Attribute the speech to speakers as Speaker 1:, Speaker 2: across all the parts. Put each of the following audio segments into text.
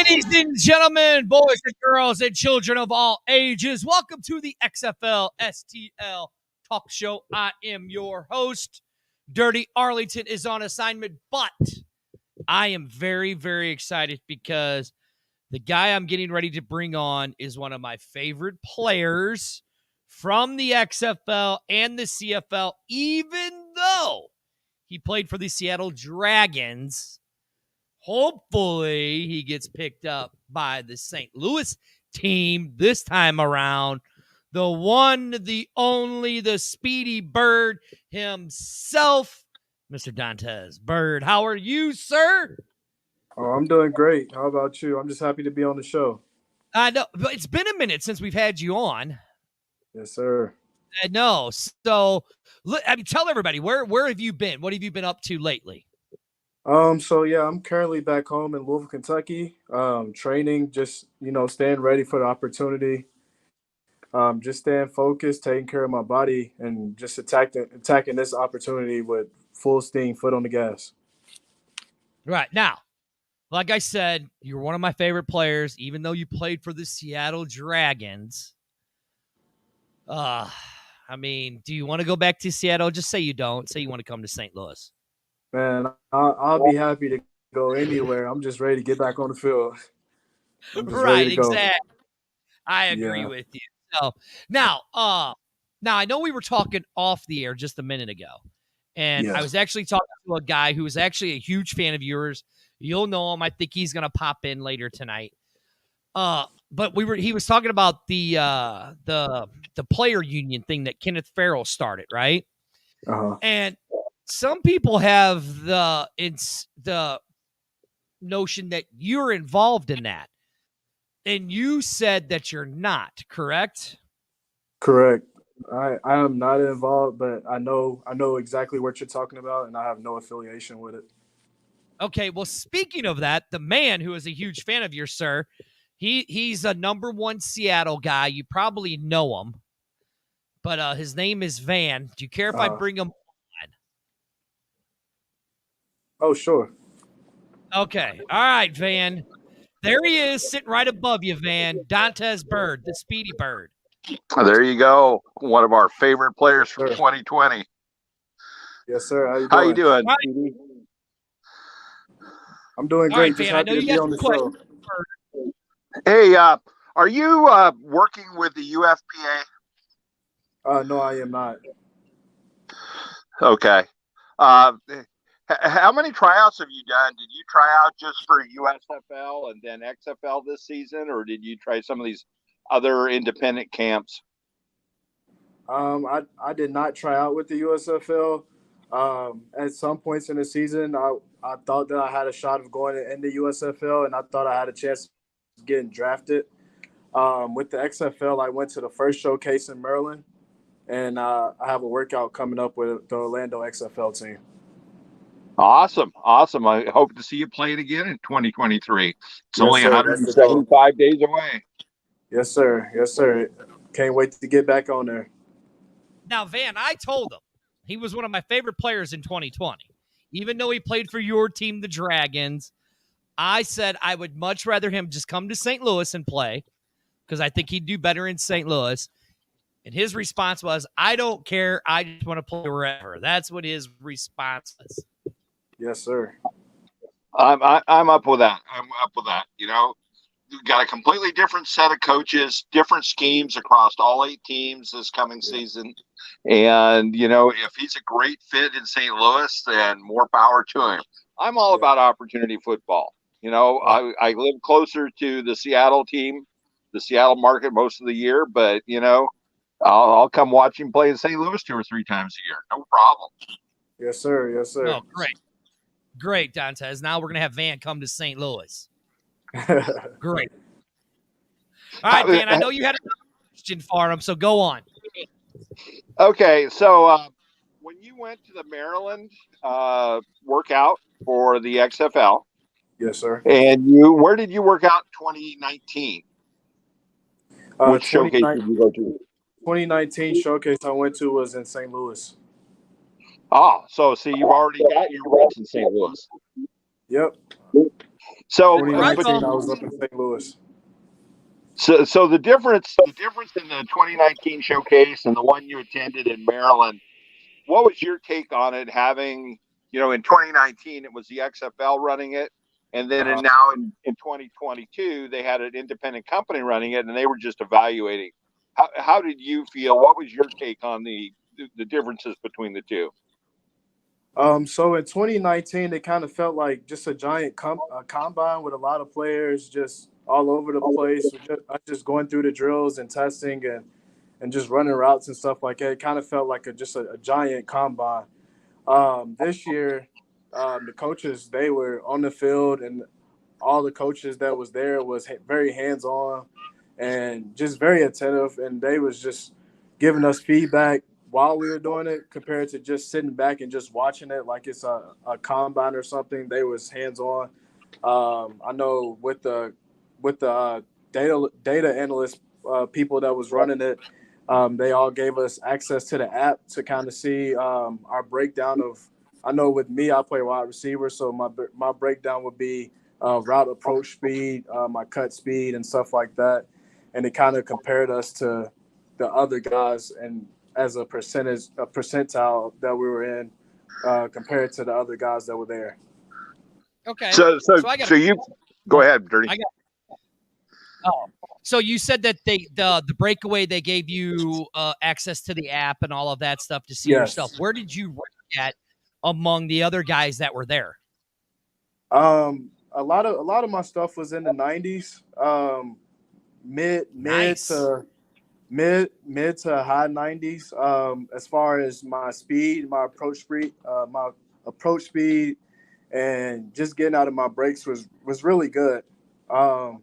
Speaker 1: Ladies and gentlemen, boys and girls, and children of all ages, welcome to the XFL STL Talk Show. I am your host. Dirty Arlington is on assignment, but I am very, very excited because the guy I'm getting ready to bring on is one of my favorite players from the XFL and the CFL, even though he played for the Seattle Dragons. Hopefully, he gets picked up by the St. Louis team this time around. The one, the only, the speedy Byrd himself, Mr. Dontez. Byrd, how are you, sir?
Speaker 2: Oh, I'm doing great. How about you? I'm just happy to be on the show.
Speaker 1: I know, but it's been a minute since we've had you on.
Speaker 2: Yes, sir.
Speaker 1: I know. So, tell everybody, where have you been? What have you been up to lately?
Speaker 2: I'm currently back home in Louisville, Kentucky, training, just, staying ready for the opportunity. Just staying focused, taking care of my body, and just attacking this opportunity with full steam, foot on the gas.
Speaker 1: Right. Now, like I said, you're one of my favorite players, even though you played for the Seattle Dragons. Do you want to go back to Seattle? Just say you don't. Say you want to come to St. Louis.
Speaker 2: Man, I'll be happy to go anywhere. I'm just ready to get back on the field.
Speaker 1: Right, exactly. I agree with you. So now I know we were talking off the air just a minute ago, and I was actually talking to a guy who was actually a huge fan of yours. You'll know him. I think he's going to pop in later tonight. But he was talking about the player union thing that Kenneth Farrell started, right?
Speaker 2: Uh-huh.
Speaker 1: And some people have the notion that you're involved in that. And you said that you're not, correct?
Speaker 2: Correct. I am not involved, but I know exactly what you're talking about, and I have no affiliation with it.
Speaker 1: Okay, well, speaking of that, the man who is a huge fan of yours, sir, he's a number one Seattle guy. You probably know him, but his name is Van. Do you care if I bring him on?
Speaker 2: Oh, sure.
Speaker 1: Okay. All right, Van. There he is, sitting right above you, Van. Dontez Byrd, the Speedy Byrd.
Speaker 3: There you go. One of our favorite players from 2020.
Speaker 2: Yes, sir.
Speaker 3: How you doing?
Speaker 2: Right. I'm doing great.
Speaker 1: Right,
Speaker 2: just
Speaker 1: Van,
Speaker 2: happy to be on the show.
Speaker 3: Hey, are you working with the UFPA?
Speaker 2: No, I am not.
Speaker 3: Okay. How many tryouts have you done? Did you try out just for USFL and then XFL this season, or did you try some of these other independent camps?
Speaker 2: I did not try out with the USFL. At some points in the season, I thought that I had a shot of going in the USFL, and I thought I had a chance of getting drafted. With the XFL, I went to the first showcase in Maryland, and I have a workout coming up with the Orlando XFL team.
Speaker 3: Awesome. I hope to see you play it again in 2023. It's only
Speaker 2: sir,
Speaker 3: 175 days away.
Speaker 2: Yes, sir. Can't wait to get back on there.
Speaker 1: Now, Van, I told him he was one of my favorite players in 2020. Even though he played for your team, the Dragons, I said I would much rather him just come to St. Louis and play because I think he'd do better in St. Louis. And his response was, I don't care. I just want to play wherever. That's what his response was.
Speaker 2: Yes, sir.
Speaker 3: I'm up with that. We've got a completely different set of coaches, different schemes across all 8 teams this coming season. And, if he's a great fit in St. Louis, then more power to him. I'm all about opportunity football. I live closer to the Seattle team, the Seattle market most of the year, but, I'll come watch him play in St. Louis 2 or 3 times a year. No problem.
Speaker 2: Yes, sir.
Speaker 1: Oh, great, Dontez. Now we're going to have Van come to St. Louis. Great. All right, Van, I know you had a question for him, so go on.
Speaker 3: Okay, so when you went to the Maryland workout for the XFL.
Speaker 2: Yes, sir.
Speaker 3: And where did you work out in 2019? Which showcase did you go to?
Speaker 2: 2019 showcase I went to was in St. Louis.
Speaker 3: Oh, so you've already got your roots in St. Louis.
Speaker 2: Yep.
Speaker 3: So,
Speaker 2: 2019, I was up in St. Louis.
Speaker 3: So the difference in the 2019 showcase and the one you attended in Maryland, what was your take on it? Having, in 2019 it was the XFL running it, and then now in 2022 they had an independent company running it, and they were just evaluating. How did you feel? What was your take on the differences between the two?
Speaker 2: So in 2019, it kind of felt like just a giant combine with a lot of players just all over the place, just going through the drills and testing and just running routes and stuff like that. It kind of felt like just a giant combine. This year, the coaches, they were on the field, and all the coaches that was there was very hands-on and just very attentive, and they was just giving us feedback while we were doing it compared to just sitting back and just watching it like it's a combine or something. They was hands-on. I know with the data analyst people that was running it, they all gave us access to the app to kind of see our breakdown of. I know with me, I play wide receiver, so my breakdown would be route approach speed, my cut speed, and stuff like that. And it kind of compared us to the other guys and as a percentile that we were in compared to the other guys that were there.
Speaker 1: Okay.
Speaker 3: So you go ahead, Dirty.
Speaker 1: So you said that the breakaway, they gave you access to the app and all of that stuff to see yourself. Where did you rank at among the other guys that were there?
Speaker 2: A lot of my stuff was in the 90s, mid to high 90s. As far as my speed, my approach speed, and just getting out of my breaks was really good. All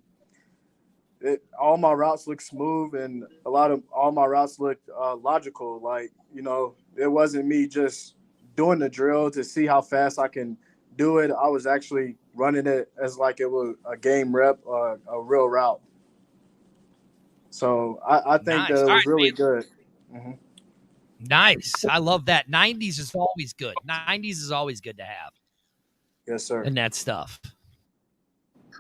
Speaker 2: my routes looked smooth, and all my routes looked logical. Like, it wasn't me just doing the drill to see how fast I can do it. I was actually running it as like it was a game rep or a real route. So I think that it was really good. Mm-hmm.
Speaker 1: Nice. I love that. 90s is always good. 90s is always good to have.
Speaker 2: Yes, sir.
Speaker 1: And that stuff.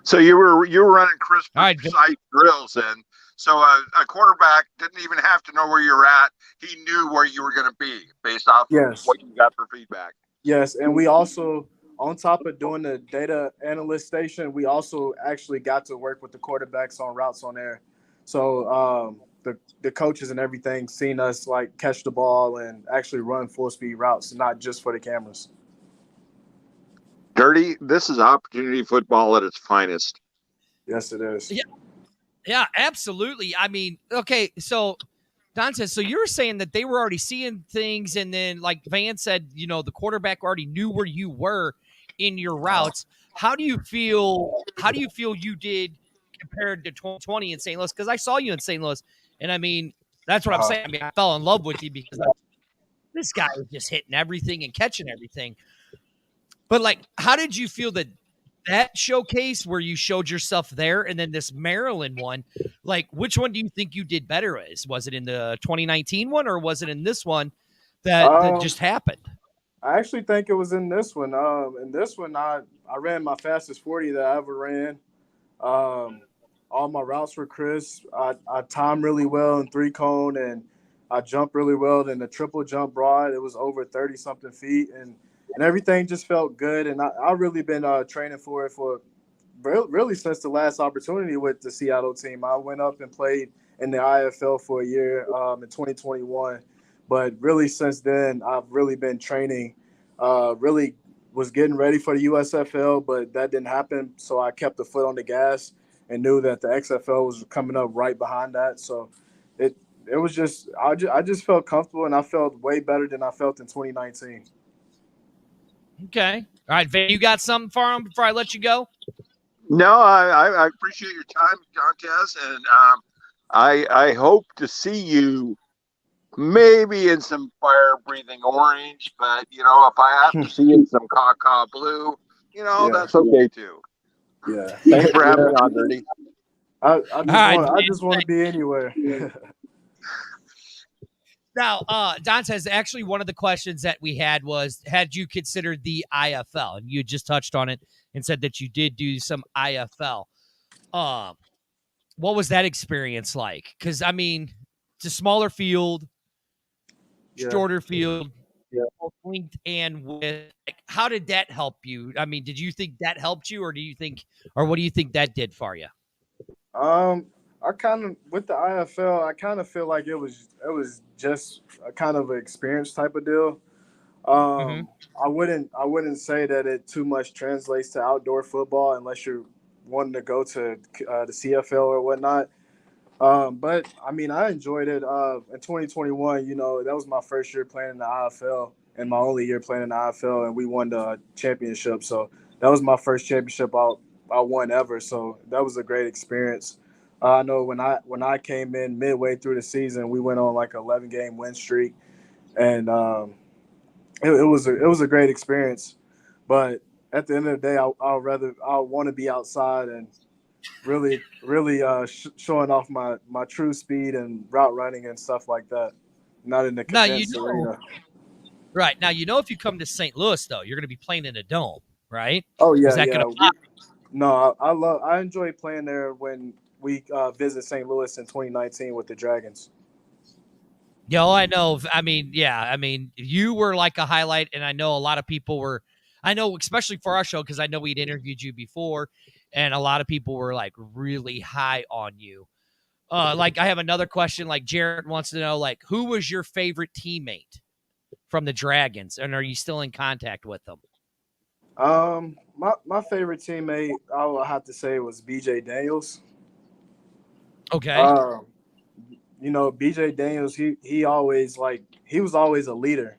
Speaker 3: So you were running crisp precise drills, and so a quarterback didn't even have to know where you're at. He knew where you were going to be based off of what you got for feedback.
Speaker 2: Yes, and we also, on top of doing the data analyst station, we also actually got to work with the quarterbacks on routes on air. So the coaches and everything seen us like catch the ball and actually run full speed routes, not just for the cameras.
Speaker 3: Dirty, this is opportunity football at its finest.
Speaker 2: Yes, it is.
Speaker 1: Yeah, absolutely. I mean, okay, so Dontez, so you were saying that they were already seeing things, and then like Van said, the quarterback already knew where you were in your routes. How do you feel you did compared to 2020 in St. Louis? Because I saw you in St. Louis, and I mean, that's what I'm saying. I mean, I fell in love with you because this guy was just hitting everything and catching everything. But like, how did you feel that showcase where you showed yourself there, and then this Maryland one? Like, which one do you think you did better as? Was it in the 2019 one, or was it in this one that just happened?
Speaker 2: I actually think it was in this one. In this one, I ran my fastest 40 that I ever ran. All my routes were crisp. I timed really well in 3-cone, and I jumped really well in the triple jump broad. It was over 30-something feet, and everything just felt good. And I've really been training for it for really since the last opportunity with the Seattle team. I went up and played in the IFL for a year in 2021. But really since then, I've really been training, really was getting ready for the USFL, but that didn't happen. So I kept the foot on the gas and knew that the XFL was coming up right behind that. So it was just I just felt comfortable, and I felt way better than I felt in 2019.
Speaker 1: Okay. All right, Van, you got something for him before I let you go?
Speaker 3: No, I appreciate your time, Dontez, and I hope to see you maybe in some fire-breathing orange, but, if I have to see you in some caw blue, that's okay, too.
Speaker 2: Yeah.
Speaker 3: Thanks for having me on, Dirty.
Speaker 2: I just want to be anywhere.
Speaker 1: Now, Dontez, actually one of the questions that we had was, had you considered the IFL? And you just touched on it. and said that you did do some IFL. What was that experience like? Because, I mean, it's a smaller field, shorter field, both length and width. Like, how did that help you? I mean, did you think that helped you, or what do you think that did for you?
Speaker 2: I kind of with the IFL, I kind of feel like it was just a kind of an experience type of deal. I wouldn't say that it too much translates to outdoor football unless you're wanting to go to the CFL or whatnot. But I mean, I enjoyed it. In 2021, that was my first year playing in the IFL and my only year playing in the IFL, and we won the championship. So that was my first championship I won ever. So that was a great experience. I know when I came in midway through the season, we went on like an 11-game win streak, and it was a great experience. But at the end of the day, I want to be outside and really showing off my true speed and route running and stuff like that. Not in the condensed arena.
Speaker 1: Right. Now, if you come to St. Louis, though, you're going to be playing in a dome, right?
Speaker 2: Oh, yeah,
Speaker 1: Is that going to pop?
Speaker 2: No, I enjoy playing there when we visit St. Louis in 2019 with the Dragons.
Speaker 1: Yo, I know. I mean, you were like a highlight, and I know a lot of people were. I know, especially for our show, because I know we'd interviewed you before, and a lot of people were like really high on you. Like, I have another question. Like, Jarrett wants to know, like, who was your favorite teammate from the Dragons, and are you still in contact with them?
Speaker 2: My favorite teammate, I will have to say, was BJ Daniels.
Speaker 1: Okay.
Speaker 2: BJ Daniels, he was always a leader.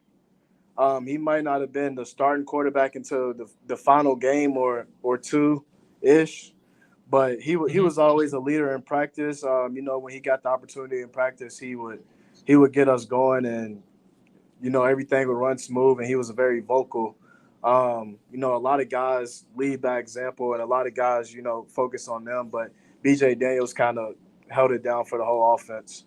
Speaker 2: He might not have been the starting quarterback until the final game or two ish, but he was always a leader in practice. When he got the opportunity in practice, he would get us going, and everything would run smooth, and he was very vocal. A lot of guys lead by example, and a lot of guys focus on them, but BJ Daniels kind of held it down for the whole offense.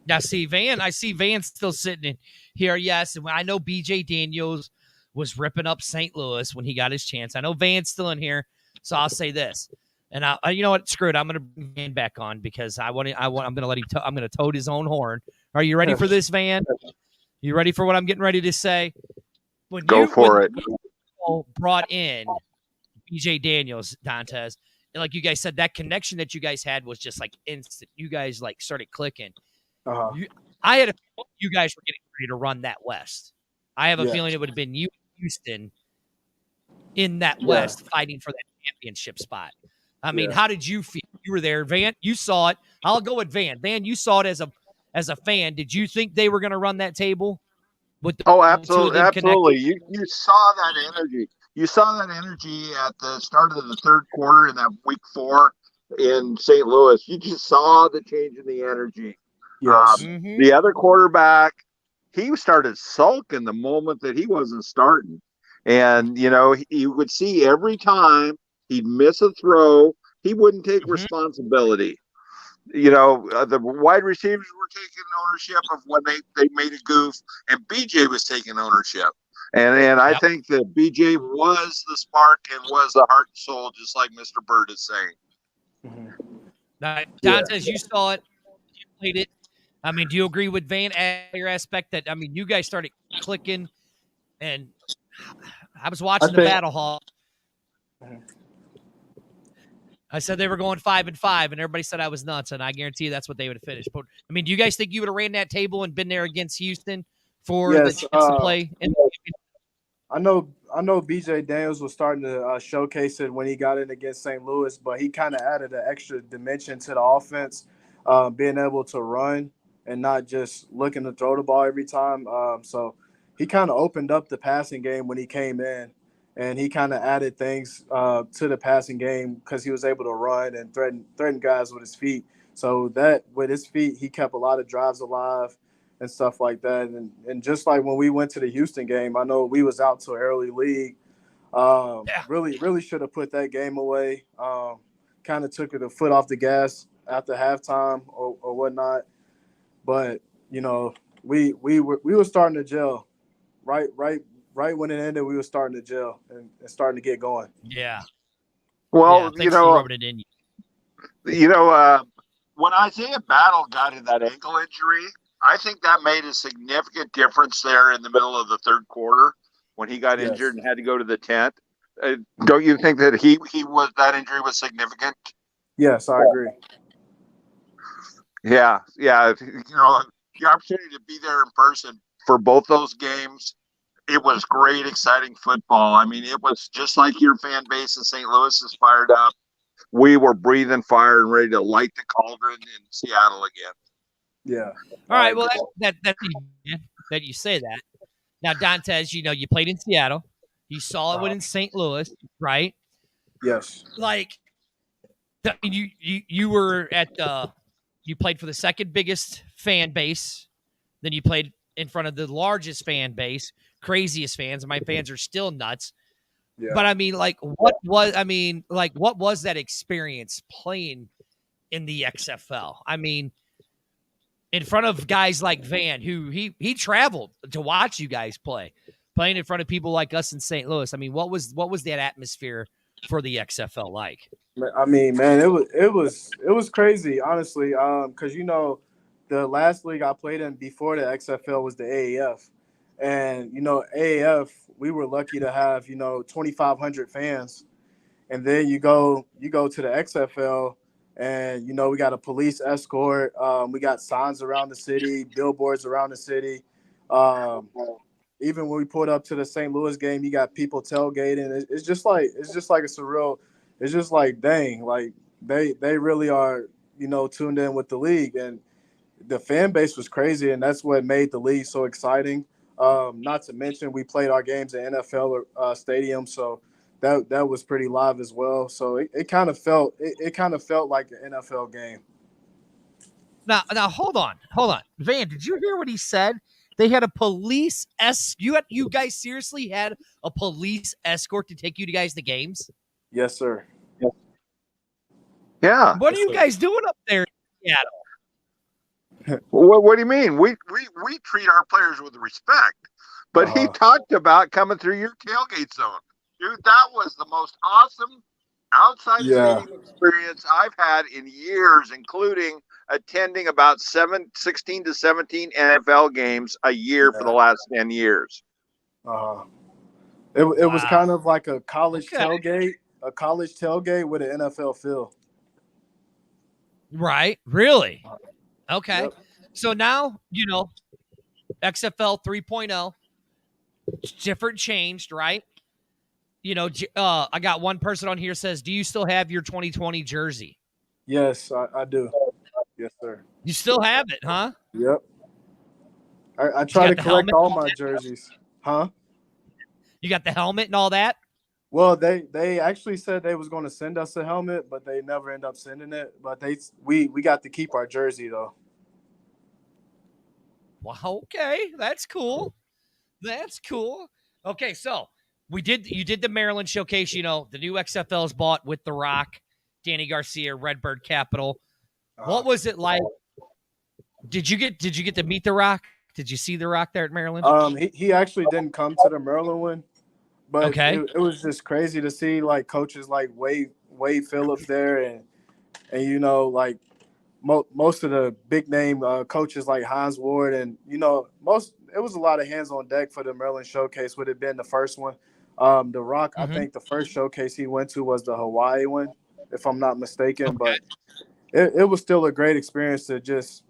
Speaker 1: Now, I see Van still sitting in here. Yes, and I know BJ Daniels was ripping up St. Louis when he got his chance. I know Van's still in here, so I'll say this. And you know what? Screw it. I'm going to bring Van back on because I'm going to let him. I'm going to toad his own horn. Are you ready for this, Van? You ready for what I'm getting ready to say? When you brought in BJ Daniels, Dontez, and like you guys said, that connection that you guys had was just like instant. You guys like started clicking. I had a feeling you guys were getting ready to run that West. I have a feeling it would have been you and Houston in that West fighting for that championship spot. I mean, how did you feel? You were there, Van. You saw it. I'll go with Van. Van, you saw it as a fan. Did you think they were going to run that table?
Speaker 3: Absolutely. You saw that energy. You saw that energy at the start of the third quarter in that week 4 in St. Louis. You just saw the change in the energy.
Speaker 2: Yes.
Speaker 3: The other quarterback, he started sulking the moment that he wasn't starting. And, you would see every time he'd miss a throw, he wouldn't take responsibility. The wide receivers were taking ownership of when they made a goof, and BJ was taking ownership. And I think that BJ was the spark and was the heart and soul, just like Mr. Byrd is saying.
Speaker 1: Now, Dontez, you saw it. You played it. I mean, do you agree with Van your aspect that, I mean, you guys started clicking, and I was watching the Battle Hall. I said they were going 5-5, and everybody said I was nuts, and I guarantee you that's what they would have finished. But, I mean, do you guys think you would have ran that table and been there against Houston for the chance to play?
Speaker 2: I know BJ Daniels was starting to showcase it when he got in against St. Louis, but he kind of added an extra dimension to the offense, being able to run and not just looking to throw the ball every time. So he kind of opened up the passing game when he came in. And he kind of added things to the passing game because he was able to run and threaten guys with his feet. So that with his feet, he kept a lot of drives alive and stuff like that. And just like when we went to the Houston game, I know we was out to an early league. Really should have put that game away. Kind of took the foot off the gas after halftime or whatnot. But we were starting to gel right right when it ended, we were starting to gel and starting to get going.
Speaker 1: Yeah.
Speaker 3: Well,
Speaker 1: Thanks for rubbing it in.
Speaker 3: When Isaiah Battle got in that ankle injury, I think that made a significant difference there in the middle of the third quarter when he got injured and had to go to the tent. Don't you think that that injury was significant?
Speaker 2: Yes, I agree.
Speaker 3: Yeah. The opportunity to be there in person for both those games, it was great, exciting football. I mean, it was just like your fan base in St. Louis is fired up. We were breathing fire and ready to light the cauldron in Seattle again.
Speaker 2: Yeah.
Speaker 1: All right. Well, that's that you say that. Now, Dontez, you played in Seattle. You saw it in St. Louis, right?
Speaker 2: Yes.
Speaker 1: Like, you were you played for the second biggest fan base. Then you played in front of the largest fan base, craziest fans. And my fans are still nuts. Yeah. But I mean, what was that experience playing in the XFL? I mean, in front of guys like Van, who he traveled to watch you guys playing in front of people like us in St. Louis. I mean, what was that atmosphere for the XFL like?
Speaker 2: I mean, man, it was crazy, honestly. Because the last league I played in before the XFL was the AAF, and AAF, we were lucky to have 2,500 fans, and then you go to the XFL, and we got a police escort, we got signs around the city, billboards around the city. Even when we pulled up to the St. Louis game, you got people tailgating. It's just like a surreal. It's just like, dang, like they really are, tuned in with the league, and the fan base was crazy, and that's what made the league so exciting. Not to mention we played our games at NFL stadium, so that was pretty live as well. So it kind of felt like an NFL game.
Speaker 1: Now hold on, Van. Did you hear what he said? They had a police you guys seriously had a police escort to take you guys to games?
Speaker 2: Yes, sir.
Speaker 3: Yeah.
Speaker 1: What are you guys doing up there in
Speaker 3: Seattle? What do you mean? We treat our players with respect, but he talked about coming through your tailgate zone. Dude, that was the most awesome outside stadium experience I've had in years, including attending about 16 to 17 NFL games a year for the last 10 years.
Speaker 2: It was kind of like a college tailgate with an NFL feel.
Speaker 1: Right. Really? Okay. Yep. So now, XFL 3.0, different, changed, right? I got one person on here says, do you still have your 2020 jersey?
Speaker 2: Yes, I do. Yes, sir.
Speaker 1: You still have it, huh?
Speaker 2: Yep. I try to collect all my jerseys. Huh?
Speaker 1: You got the helmet and all that?
Speaker 2: Well, they actually said they was going to send us a helmet, but they never end up sending it. But we got to keep our jersey, though.
Speaker 1: Well, okay. That's cool. Okay, so you did the Maryland showcase, the new XFL is bought with The Rock, Danny Garcia, Redbird Capital. What was it like? Did you get to meet The Rock? Did you see The Rock there at Maryland?
Speaker 2: He actually didn't come to the Maryland one, but it was just crazy to see like coaches like Wade Phillips there, and like most of the big name coaches like Hines Ward, and it was a lot of hands on deck for the Maryland showcase. Would have been the first one. The Rock, I think the first showcase he went to was the Hawaii one, if I'm not mistaken. But it was still a great experience to just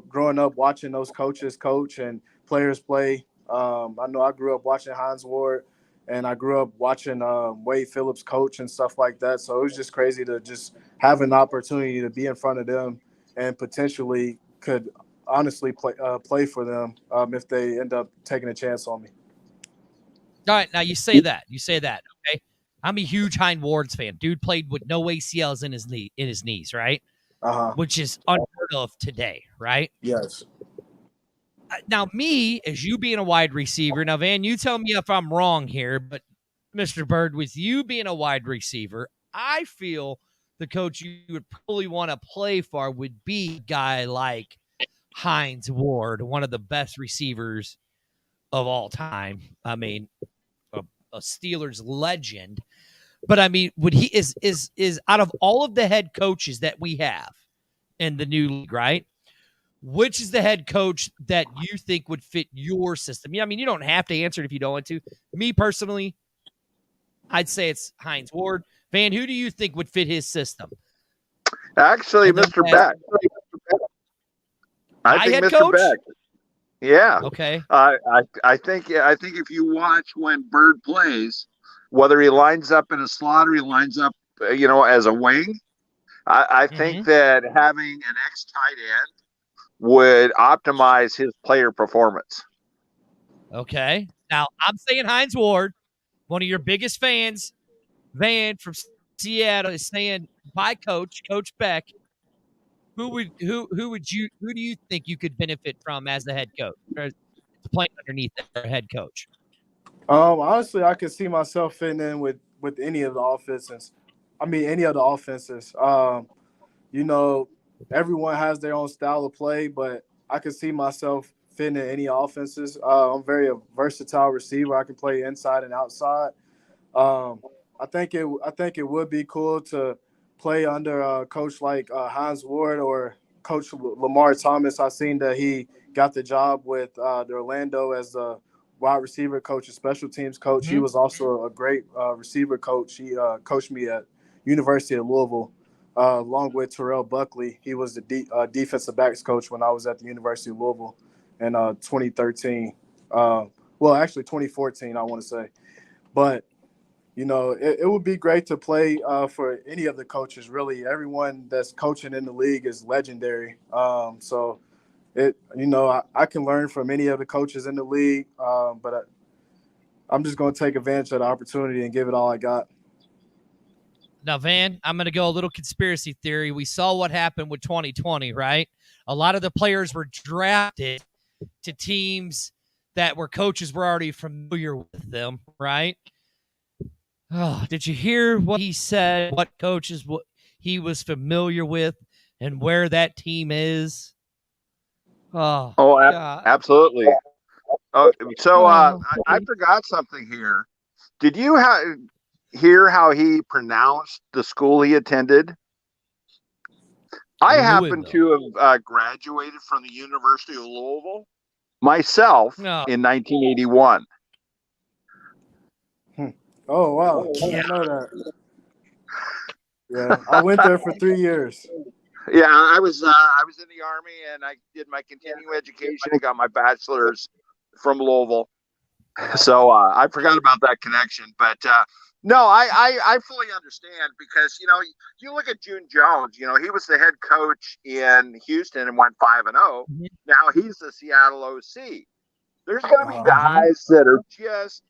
Speaker 2: growing up watching those coaches coach and players play. I know I grew up watching Hines Ward, and I grew up watching Wade Phillips coach and stuff like that. So it was just crazy to just have an opportunity to be in front of them and potentially could honestly play for them if they end up taking a chance on me.
Speaker 1: All right, now you say that, okay? I'm a huge Hines Ward's fan. Dude played with no ACLs in his knees, right? Which is unheard of today, right?
Speaker 2: Yes.
Speaker 1: Now, me, as you being a wide receiver, now, Van, you tell me if I'm wrong here, but Mr. Byrd, with you being a wide receiver, I feel the coach you would probably want to play for would be a guy like Hines Ward, one of the best receivers of all time. I mean, a Steelers legend. But I mean, would he is out of all of the head coaches that we have in the new league, right? Which is the head coach that you think would fit your system? Yeah, I mean, you don't have to answer it if you don't want to. Me personally, I'd say it's Hines Ward. Van, who do you think would fit his system?
Speaker 3: Actually, Mr. Beck. I think
Speaker 1: head
Speaker 3: Mr.
Speaker 1: coach?
Speaker 3: Beck. Yeah.
Speaker 1: Okay.
Speaker 3: I think if you watch when Byrd plays, whether he lines up in a slot or he lines up, as a wing, I think that having an ex-tight end would optimize his player performance.
Speaker 1: Okay. Now, I'm saying Hines Ward, one of your biggest fans, Van from Seattle, is saying, by Coach Beck, who do you think you could benefit from as the head coach, or playing underneath their head coach?
Speaker 2: Honestly, I could see myself fitting in with any of the offenses. Any of the offenses. Everyone has their own style of play, but I could see myself fitting in any offenses. I'm very a versatile receiver. I can play inside and outside. I think it would be cool to play under a coach like Hines Ward or Coach Lamar Thomas. I seen that he got the job with the Orlando as the wide receiver coach and special teams coach. He was also a great receiver coach. He coached me at University of Louisville, along with Terrell Buckley. He was the defensive backs coach when I was at the University of Louisville in 2013. Actually 2014, I want to say. But it would be great to play for any of the coaches. Really, everyone that's coaching in the league is legendary. So I can learn from any of the coaches in the league, but I'm just going to take advantage of the opportunity and give it all I got.
Speaker 1: Now, Van, I'm going to go a little conspiracy theory. We saw what happened with 2020, right? A lot of the players were drafted to teams that were coaches were already familiar with them, right? Oh, did you hear what he said? What coaches he was familiar with and where that team is?
Speaker 3: Absolutely. I forgot something here. Did you hear how he pronounced the school he attended? I happen to have graduated from the University of Louisville myself in 1981.
Speaker 2: Oh, wow. I didn't know that. Yeah, I went there for 3 years.
Speaker 3: Yeah, I was in the Army, and I did my continuing education and got my bachelor's from Louisville. So I forgot about that connection. But no, I fully understand because, you look at June Jones, he was the head coach in Houston and went 5-0. Now he's the Seattle OC. There's going to be guys that are just,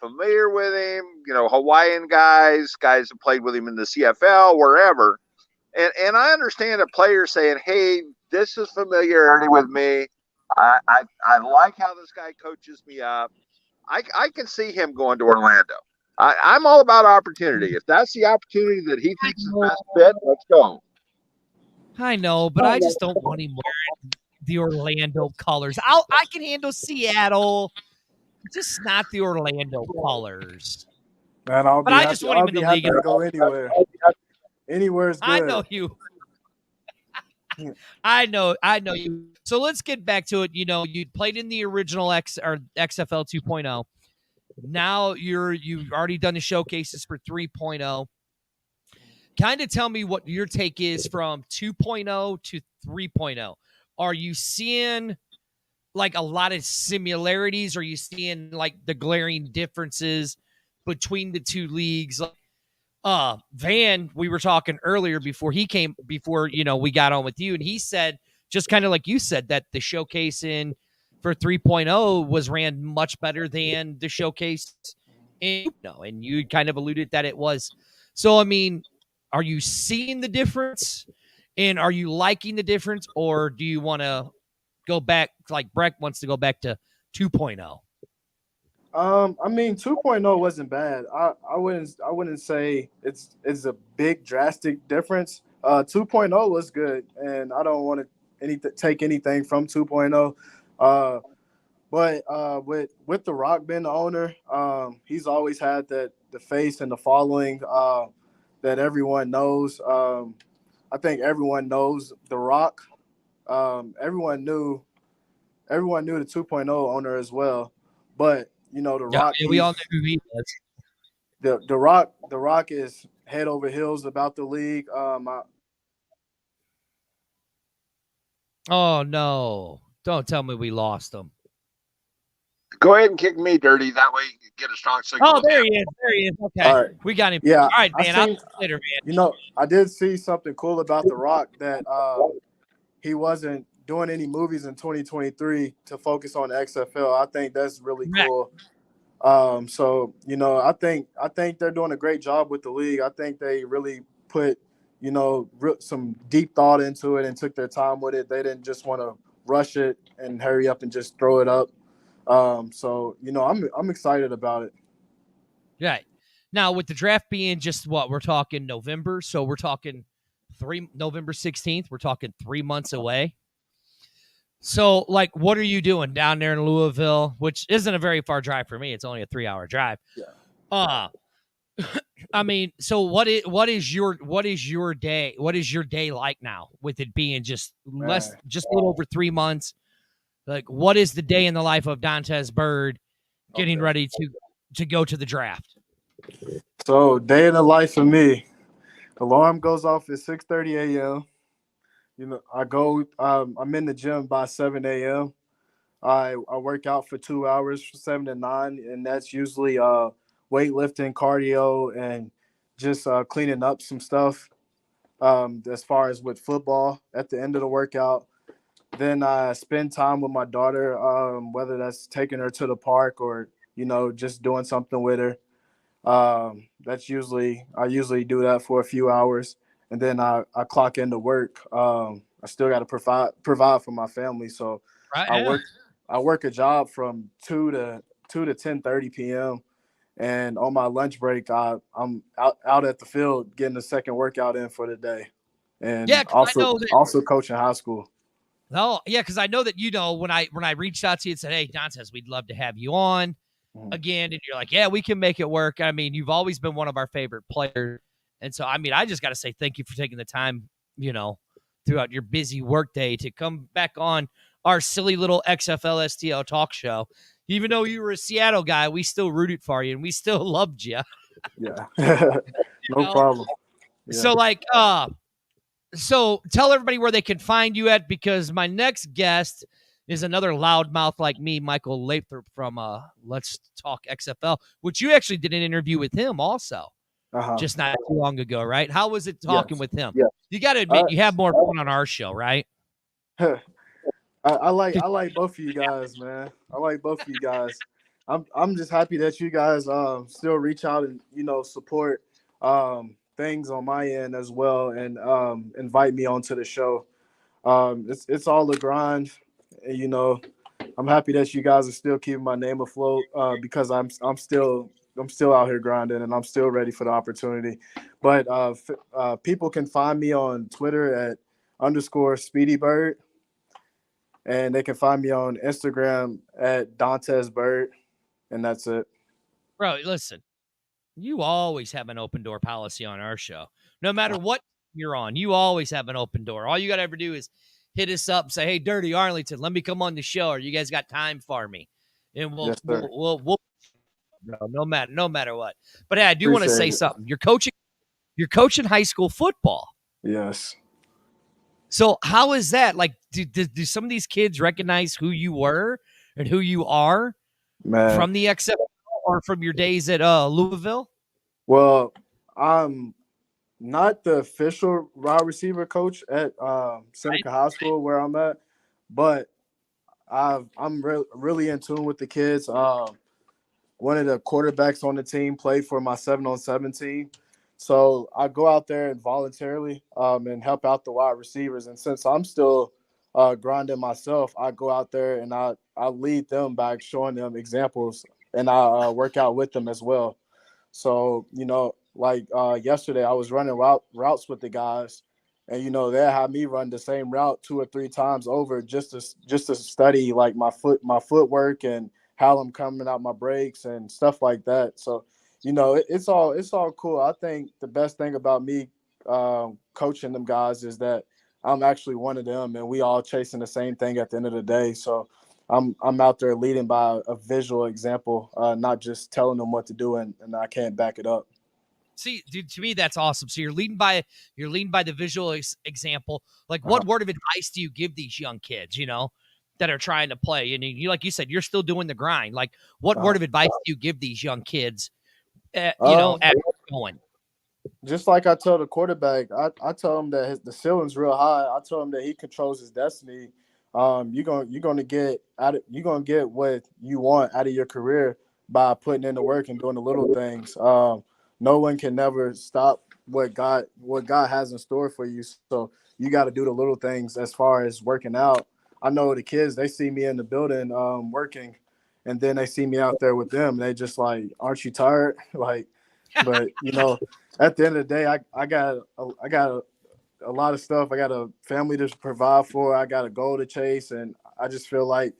Speaker 3: familiar with him, Hawaiian guys that played with him in the CFL, wherever. And I understand a player saying, hey, this is familiarity with me. I like how this guy coaches me up. I can see him going to Orlando. I'm all about opportunity. If that's the opportunity that he thinks is best fit, let's go.
Speaker 1: I know, but I just don't want him wearing the Orlando colors. I can handle Seattle, just not the Orlando colors.
Speaker 2: Man, I just want him in the league to go anywhere. Anywhere is good.
Speaker 1: I know you. I know you. So let's get back to it. You played in the original XFL 2.0. Now you've already done the showcases for 3.0. Kind of tell me what your take is from 2.0 to 3.0. Are you seeing like a lot of similarities? Are you seeing like the glaring differences between the two leagues? Van, we were talking earlier before we got on with you, and he said, just kind of like you said, that the showcase for 3.0 was ran much better than the showcase and you kind of alluded that it was. So, I mean, are you seeing the difference, and are you liking the difference, or do you want to go back, like Breck wants to go back to 2.0?
Speaker 2: 2.0 wasn't bad. I wouldn't say it's a big drastic difference. 2.0 was good, and I don't want to take anything from 2.0. But with The Rock being the owner, he's always had the face and the following that everyone knows. I think everyone knows The Rock. Everyone knew the 2.0 owner as well. But The
Speaker 1: Yeah,
Speaker 2: Rock,
Speaker 1: we all knew who he was.
Speaker 2: the Rock is head over heels about the league.
Speaker 1: Oh no! Don't tell me we lost him.
Speaker 3: Go ahead and kick me dirty. That way you get a strong signal.
Speaker 1: Oh, there he is. There he is. Okay,
Speaker 2: All right.
Speaker 1: we got him.
Speaker 2: Yeah,
Speaker 1: All right,
Speaker 2: I
Speaker 1: man. I'll see
Speaker 2: seen.
Speaker 1: you later, man.
Speaker 2: I did see something cool about The Rock that he wasn't doing any movies in 2023 to focus on the XFL. I think that's really
Speaker 1: Correct.
Speaker 2: cool. So I think they're doing a great job with the league. I think they really put some deep thought into it and took their time with it. They didn't just want to rush it and hurry up and just throw it up. So I'm excited about it.
Speaker 1: Right. Now, with the draft being just what we're talking November, so we're talking November 16th. We're talking 3 months away. So, like, what are you doing down there in Louisville, which isn't a very far drive for me? It's only a 3-hour drive.
Speaker 2: Yeah.
Speaker 1: I mean, so what is your day? What is your day like now with it being just a little over 3 months? Like, what is the day in the life of Dontez Byrd getting ready to go to the draft?
Speaker 2: So day in the life for me, alarm goes off at 6:30 a.m. I go. I'm in the gym by 7 a.m. I work out for 2 hours from 7 to 9, and that's usually weightlifting, cardio, and just cleaning up some stuff. As far as with football, at the end of the workout, then I spend time with my daughter, whether that's taking her to the park or just doing something with her. I usually do that for a few hours, and then I clock into work. I still got to provide for my family, so
Speaker 1: Right.
Speaker 2: I
Speaker 1: Yeah.
Speaker 2: work a job from 2 to 10:30 p.m. And on my lunch break, I'm out at the field getting a second workout in for the day, and
Speaker 1: Yeah, 'cause I know that.
Speaker 2: also coaching high school.
Speaker 1: Oh, yeah, because I know that when I reached out to you and said, "Hey, Dontez, we'd love to have you on again," and you're like, "Yeah, we can make it work." I mean, you've always been one of our favorite players, and so I mean, I just got to say thank you for taking the time, throughout your busy workday to come back on our silly little XFL STL talk show. Even though you were a Seattle guy, we still rooted for you and we still loved you.
Speaker 2: Yeah, no problem. Yeah.
Speaker 1: So tell everybody where they can find you at, because my next guest is another loudmouth like me, Michael Lathrop from Let's Talk XFL, which you actually did an interview with him also, just not too long ago, right? How was it talking with him?
Speaker 2: Yeah.
Speaker 1: You got to admit, you have more fun on our show, right?
Speaker 2: I like both of you guys, man. I like both of you guys. I'm just happy that you guys still reach out and support things on my end as well, and invite me onto the show. It's all a grind, and I'm happy that you guys are still keeping my name afloat because I'm still out here grinding, and I'm still ready for the opportunity. But people can find me on Twitter at _SpeedyBird. And they can find me on Instagram at Dontez Byrd, and that's it.
Speaker 1: Bro, listen, you always have an open door policy on our show. No matter what you're on, you always have an open door. All you got to ever do is hit us up and say, "Hey, Dirty Arlington, let me come on the show," or "You guys got time for me?" And we'll no matter what. But hey, I do want to say something. You're coaching high school football.
Speaker 2: Yes.
Speaker 1: So how is that? Like, do some of these kids recognize who you were and who you are from the XFL or from your days at Louisville?
Speaker 2: Well, I'm not the official wide receiver coach at Seneca High School where I'm at, but I'm really in tune with the kids. One of the quarterbacks on the team played for my 7-on-7 team. So I go out there and voluntarily and help out the wide receivers. And since I'm still grinding myself, I go out there and I lead them by showing them examples, and I work out with them as well. So, yesterday I was running routes with the guys, and they'll have me run the same route 2 or 3 times over just to study like my footwork and how I'm coming out my breaks and stuff like that. So it's all cool. I think the best thing about me coaching them guys is that I'm actually one of them, and we all chasing the same thing at the end of the day. So I'm out there leading by a visual example, not just telling them what to do and I can't back it up.
Speaker 1: See, dude, to me, that's awesome. So you're leading by the visual example. Like, what word of advice do you give these young kids, that are trying to play? And you, like you said, you're still doing the grind. Like, what word of advice do you give these young kids, as going?
Speaker 2: Just like I tell the quarterback, I tell him that the ceiling's real high. I tell him that he controls his destiny. You're gonna get what you want out of your career by putting in the work and doing the little things. No one can never stop what God has in store for you. So you got to do the little things as far as working out. I know the kids, they see me in the building working, and then they see me out there with them. They just like, aren't you tired? Like, but at the end of the day, I got a lot of stuff. I got a family to provide for. I got a goal to chase, and I just feel like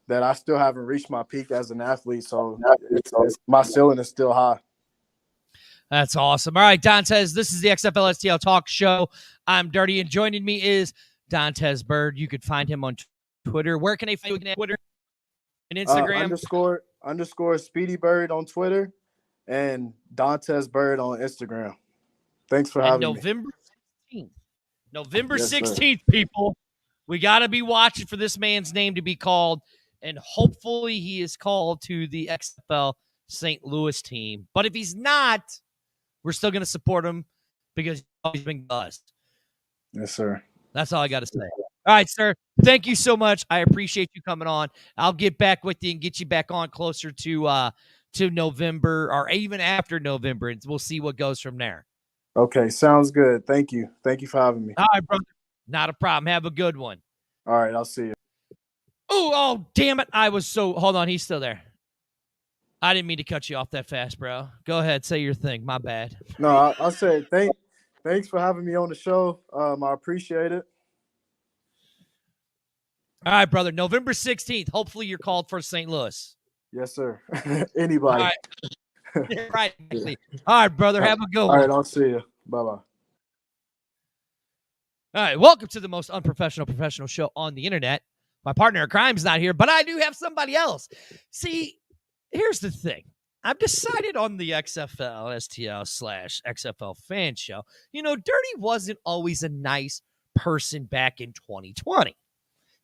Speaker 2: that I still haven't reached my peak as an athlete. So my ceiling is still high.
Speaker 1: That's awesome. All right, Dontez, this is the XFL STL Talk Show. I'm Dirty, and joining me is Dontez Byrd. You could find him on Twitter. Where can they find you on Twitter and Instagram?
Speaker 2: Underscore Speedy Byrd on Twitter and Dontez Byrd on Instagram. Thanks for having me.
Speaker 1: November 16th, people. We got to be watching for this man's name to be called, and hopefully he is called to the XFL St. Louis team. But if he's not, we're still going to support him because he's always been blessed.
Speaker 2: Yes, sir.
Speaker 1: That's all I got to say. All right, sir. Thank you so much. I appreciate you coming on. I'll get back with you and get you back on closer to November or even after November, and we'll see what goes from there.
Speaker 2: Okay, sounds good. Thank you. Thank you for having me.
Speaker 1: All right, brother. Not a problem. Have a good one.
Speaker 2: All right, I'll see you.
Speaker 1: Oh, damn it. Hold on. He's still there. I didn't mean to cut you off that fast, bro. Go ahead. Say your thing. My bad.
Speaker 2: No, I'll say thanks for having me on the show. I appreciate it.
Speaker 1: All right, brother. November 16th. Hopefully you're called for St. Louis.
Speaker 2: Yes, sir. Anybody.
Speaker 1: All right. Right. All right, brother. Have a good one.
Speaker 2: All right, I'll see you. Bye-bye.
Speaker 1: All right. Welcome to the most unprofessional professional show on the internet. My partner in crime's not here, but I do have somebody else. See, here's the thing. I've decided on the XFL STL / XFL fan show. Dirty wasn't always a nice person back in 2020.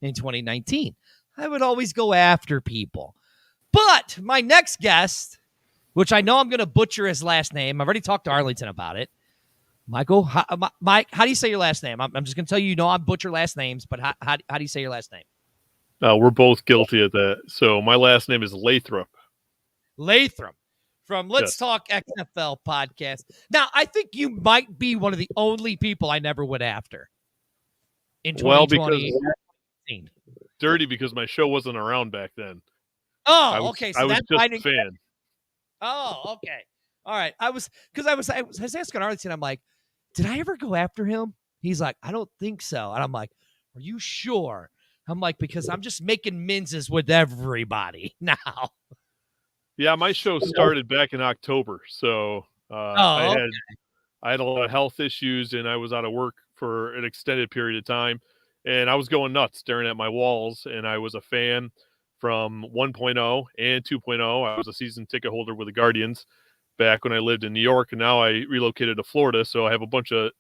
Speaker 1: In 2019, I would always go after people. But my next guest, which I know I'm going to butcher his last name. I've already talked to Arlington about it. Mike, how do you say your last name? I'm just going to tell you, I butcher last names, but how do you say your last name?
Speaker 4: We're both guilty of that. So my last name is Lathrop.
Speaker 1: Lathrop from Let's Talk XFL podcast. Now, I think you might be one of the only people I never went after in 2020.
Speaker 4: Dirty because my show wasn't around back then.
Speaker 1: Oh, okay.
Speaker 4: So I was just a fan.
Speaker 1: Oh, okay. All right. I was asking Arlington, I'm like, did I ever go after him? He's like, I don't think so. And I'm like, are you sure? I'm like, because I'm just making menses with everybody now.
Speaker 4: Yeah, my show started back in October. So I had a lot of health issues and I was out of work for an extended period of time. And I was going nuts staring at my walls. And I was a fan from 1.0 and 2.0. I was a season ticket holder with the Guardians back when I lived in New York. And now I relocated to Florida. So I have a bunch of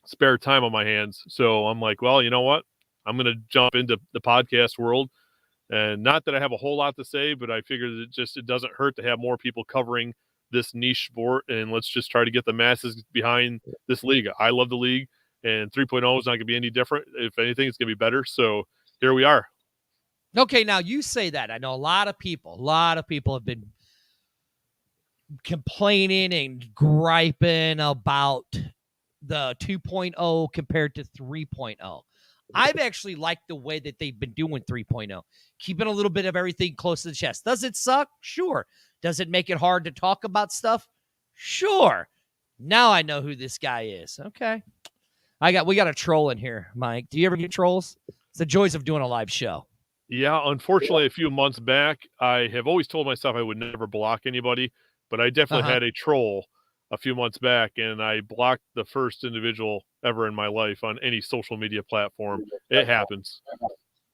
Speaker 4: spare time on my hands. So I'm like, well, you know what? I'm going to jump into the podcast world. And not that I have a whole lot to say, but I figured it doesn't hurt to have more people covering this niche sport. And let's just try to get the masses behind this league. I love the league. And 3.0 is not going to be any different. If anything, it's going to be better. So here we are.
Speaker 1: Okay, now you say that. I know a lot of people have been complaining and griping about the 2.0 compared to 3.0. I've actually liked the way that they've been doing 3.0, keeping a little bit of everything close to the chest. Does it suck? Sure. Does it make it hard to talk about stuff? Sure. Now I know who this guy is. Okay. We got a troll in here, Mike. Do you ever get trolls? It's the joys of doing a live show.
Speaker 4: Yeah, unfortunately, a few months back, I have always told myself I would never block anybody, but I definitely had a troll a few months back, and I blocked the first individual ever in my life on any social media platform. It happens.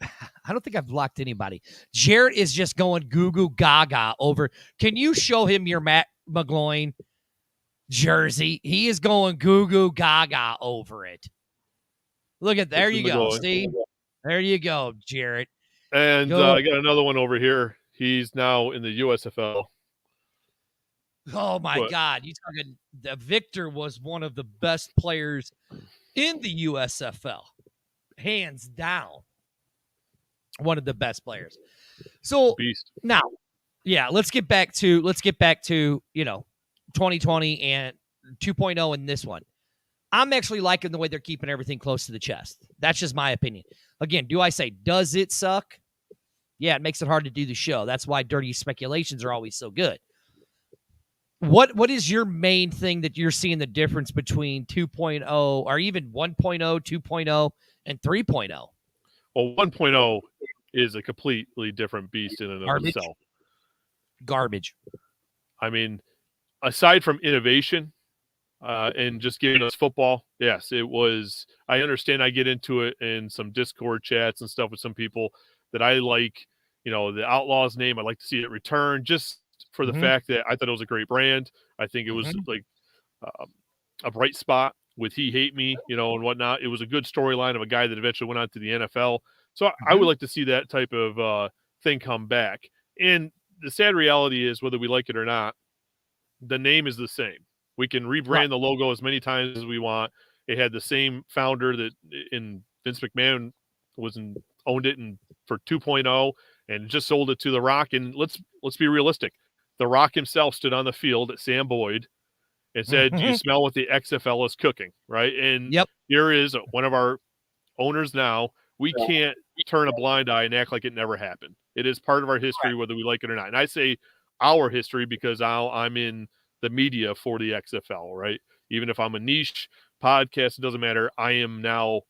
Speaker 1: I don't think I've blocked anybody. Jared is just going goo goo gaga over. Can you show him your Matt McGloin jersey? He is going goo goo gaga over it. Look at there you go, Steve. There you go, Jared.
Speaker 4: And I got another one over here. He's now in the USFL.
Speaker 1: Oh my God! You talking? Victor was one of the best players in the USFL, hands down. One of the best players. So
Speaker 4: Beast.
Speaker 1: Now, yeah, let's get back to 2020 and 2.0 in this one. I'm actually liking the way they're keeping everything close to the chest. That's just my opinion. Again, do I say, does it suck? Yeah, it makes it hard to do the show. That's why dirty speculations are always so good. What is your main thing that you're seeing the difference between 2.0 or even 1.0, 2.0, and 3.0?
Speaker 4: Well, 1.0 is a completely different beast in and of itself.
Speaker 1: Garbage.
Speaker 4: I mean, aside from innovation and just giving us football, yes, it was. I understand I get into it in some Discord chats and stuff with some people that I like, the Outlaws name. I'd like to see it return just for the fact that I thought it was a great brand. I think it was like a bright spot with He Hate Me, and whatnot. It was a good storyline of a guy that eventually went on to the NFL. So I would like to see that type of thing come back. And the sad reality is, whether we like it or not, the name is the same. We can rebrand the logo as many times as we want. It had the same founder that in Vince McMahon owned it for 2.0 and just sold it to The Rock. And let's be realistic. The Rock himself stood on the field at Sam Boyd and said, "Do you smell what the XFL is cooking?" Right? And here is one of our owners now. We can't turn a blind eye and act like it never happened. It is part of our history, whether we like it or not. And I say our history because I'm in the media for the XFL, right? Even if I'm a niche podcast, it doesn't matter. I am now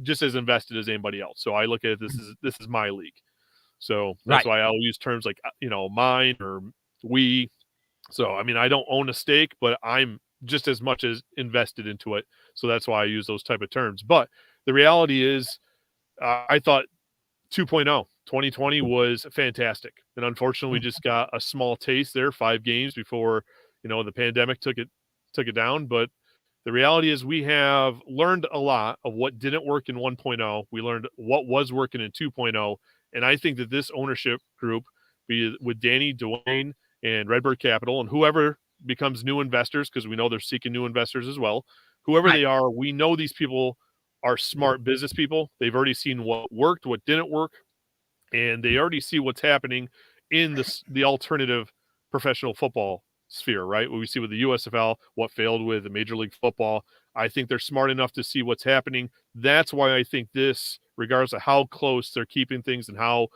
Speaker 4: just as invested as anybody else. So I look at it, this is my league. So that's why I'll use terms like, mine or we. So, I mean, I don't own a stake, but I'm just as much as invested into it. So that's why I use those type of terms. But the reality is, I thought 2.0 2020 was fantastic. And unfortunately, we just got a small taste there, 5 games before, the pandemic took it down. But the reality is we have learned a lot of what didn't work in 1.0. We learned what was working in 2.0. And I think that this ownership group, with Danny, Dwayne, and Redbird Capital, and whoever becomes new investors, because we know they're seeking new investors as well, whoever they are, we know these people are smart business people. They've already seen what worked, what didn't work, and they already see what's happening in the alternative professional football sphere, right? What we see with the USFL, what failed with the Major League Football. I think they're smart enough to see what's happening. That's why I think this, regardless of how close they're keeping things and how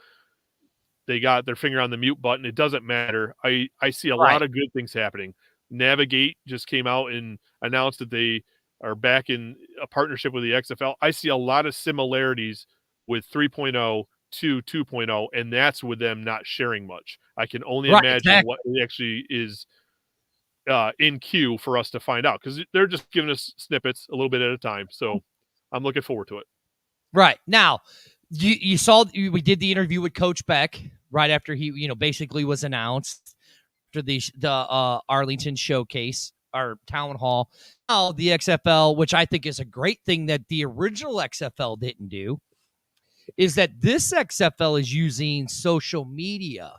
Speaker 4: they got their finger on the mute button, it doesn't matter. I see a lot of good things happening. Navigate just came out and announced that they are back in a partnership with the XFL. I see a lot of similarities with 3.0 to 2.0, and that's with them not sharing much. I can only imagine what it actually is in queue for us to find out, because they're just giving us snippets a little bit at a time. So I'm looking forward to it. Right.
Speaker 1: Now, you saw we did the interview with Coach Beck right after he, basically was announced after the Arlington showcase, our town hall. Now the XFL, which I think is a great thing that the original XFL didn't do, is that this XFL is using social media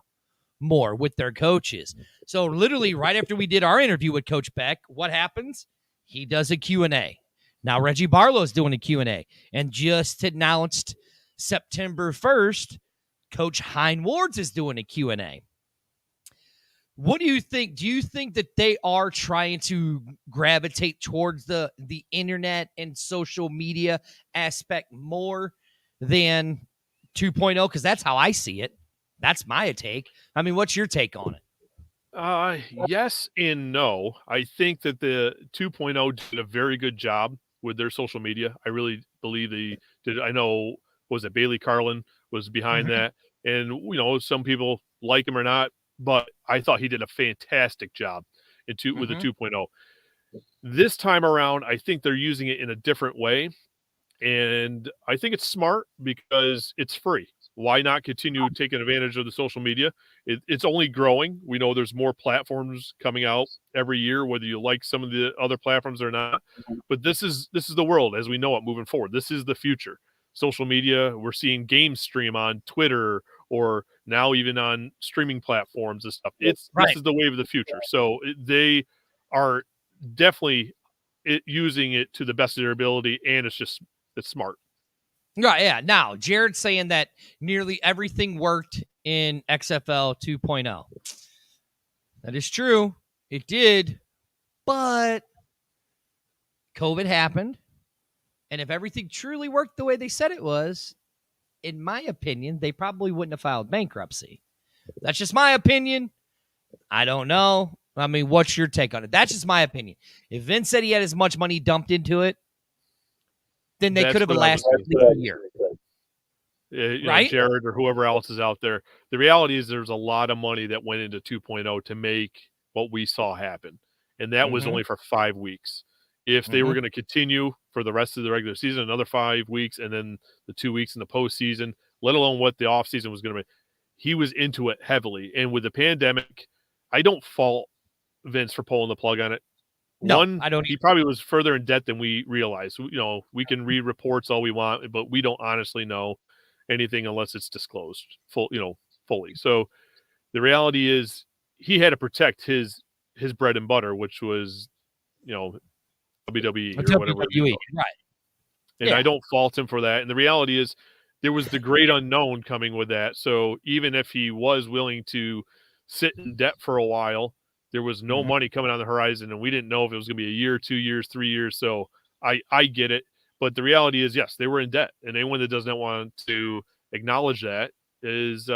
Speaker 1: more with their coaches. So literally right after we did our interview with Coach Beck, what happens? He does a Q&A. Now Reggie Barlow's doing a Q&A, and just announced September 1st, Coach Hein Wards is doing a Q&A. What do you think? Do you think that they are trying to gravitate towards the internet and social media aspect more than 2.0? Because that's how I see it. That's my take. I mean, what's your take on it?
Speaker 4: Yes and no. I think that the 2.0 did a very good job with their social media. I really believe they did. I know, was it Bailey Carlin was behind that, and some people like him or not, but I thought he did a fantastic job with the 2.0. This time around, I think they're using it in a different way, and I think it's smart because it's free. Why not continue taking advantage of the social media? It's only growing. We know there's more platforms coming out every year, whether you like some of the other platforms or not. But this is the world as we know it moving forward. This is the future. Social media, we're seeing games stream on Twitter or now even on streaming platforms and stuff. This is the wave of the future. So they are definitely using it to the best of their ability, and it's smart.
Speaker 1: Right, yeah. Now, Jared's saying that nearly everything worked in XFL 2.0. That is true. It did, but COVID happened. And if everything truly worked the way they said it was, in my opinion, they probably wouldn't have filed bankruptcy. That's just my opinion. I don't know. I mean, what's your take on it? That's just my opinion. If Vince said he had as much money dumped into it, then they could have lasted a year. Right?
Speaker 4: Jared or whoever else is out there. The reality is there's a lot of money that went into 2.0 to make what we saw happen. And that was only for 5 weeks. If they were going to continue for the rest of the regular season, another 5 weeks, and then the 2 weeks in the postseason, let alone what the offseason was going to be, he was into it heavily. And with the pandemic, I don't fault Vince for pulling the plug on it.
Speaker 1: No,
Speaker 4: One,
Speaker 1: I don't.
Speaker 4: He probably was further in debt than we realized. We can read reports all we want, but we don't honestly know anything unless it's disclosed fully. So the reality is he had to protect his bread and butter, which was, WWE or whatever.
Speaker 1: Right.
Speaker 4: And I don't fault him for that. And the reality is there was the great unknown coming with that. So even if he was willing to sit in debt for a while, there was no money coming on the horizon, and we didn't know if it was going to be a year, 2 years, 3 years. So I get it. But the reality is, yes, they were in debt. And anyone that does not want to acknowledge that is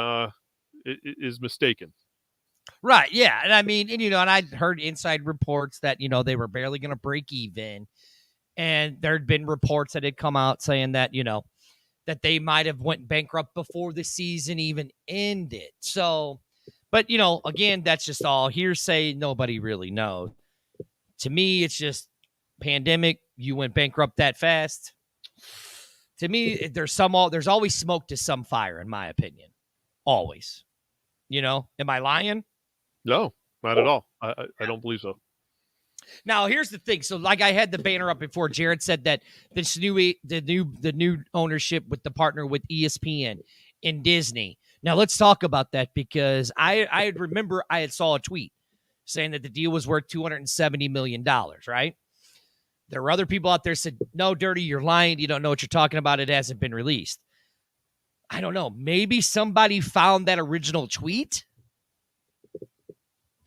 Speaker 4: mistaken.
Speaker 1: Right, yeah. And I mean, and I heard inside reports that, they were barely going to break even. And there'd been reports that had come out saying that, that they might have went bankrupt before the season even ended. So, but, again, that's just all hearsay. Nobody really knows. To me, it's just pandemic. You went bankrupt that fast. To me, there's always smoke to some fire, in my opinion. Always. Am I lying?
Speaker 4: No, not at all. I don't believe so.
Speaker 1: Now, here's the thing. So, like I had the banner up before, Jared said that the new ownership with the partner with ESPN and Disney. Now, let's talk about that because I remember I had saw a tweet saying that the deal was worth $270 million, right? There were other people out there said, no, Dirty, you're lying. You don't know what you're talking about. It hasn't been released. I don't know. Maybe somebody found that original tweet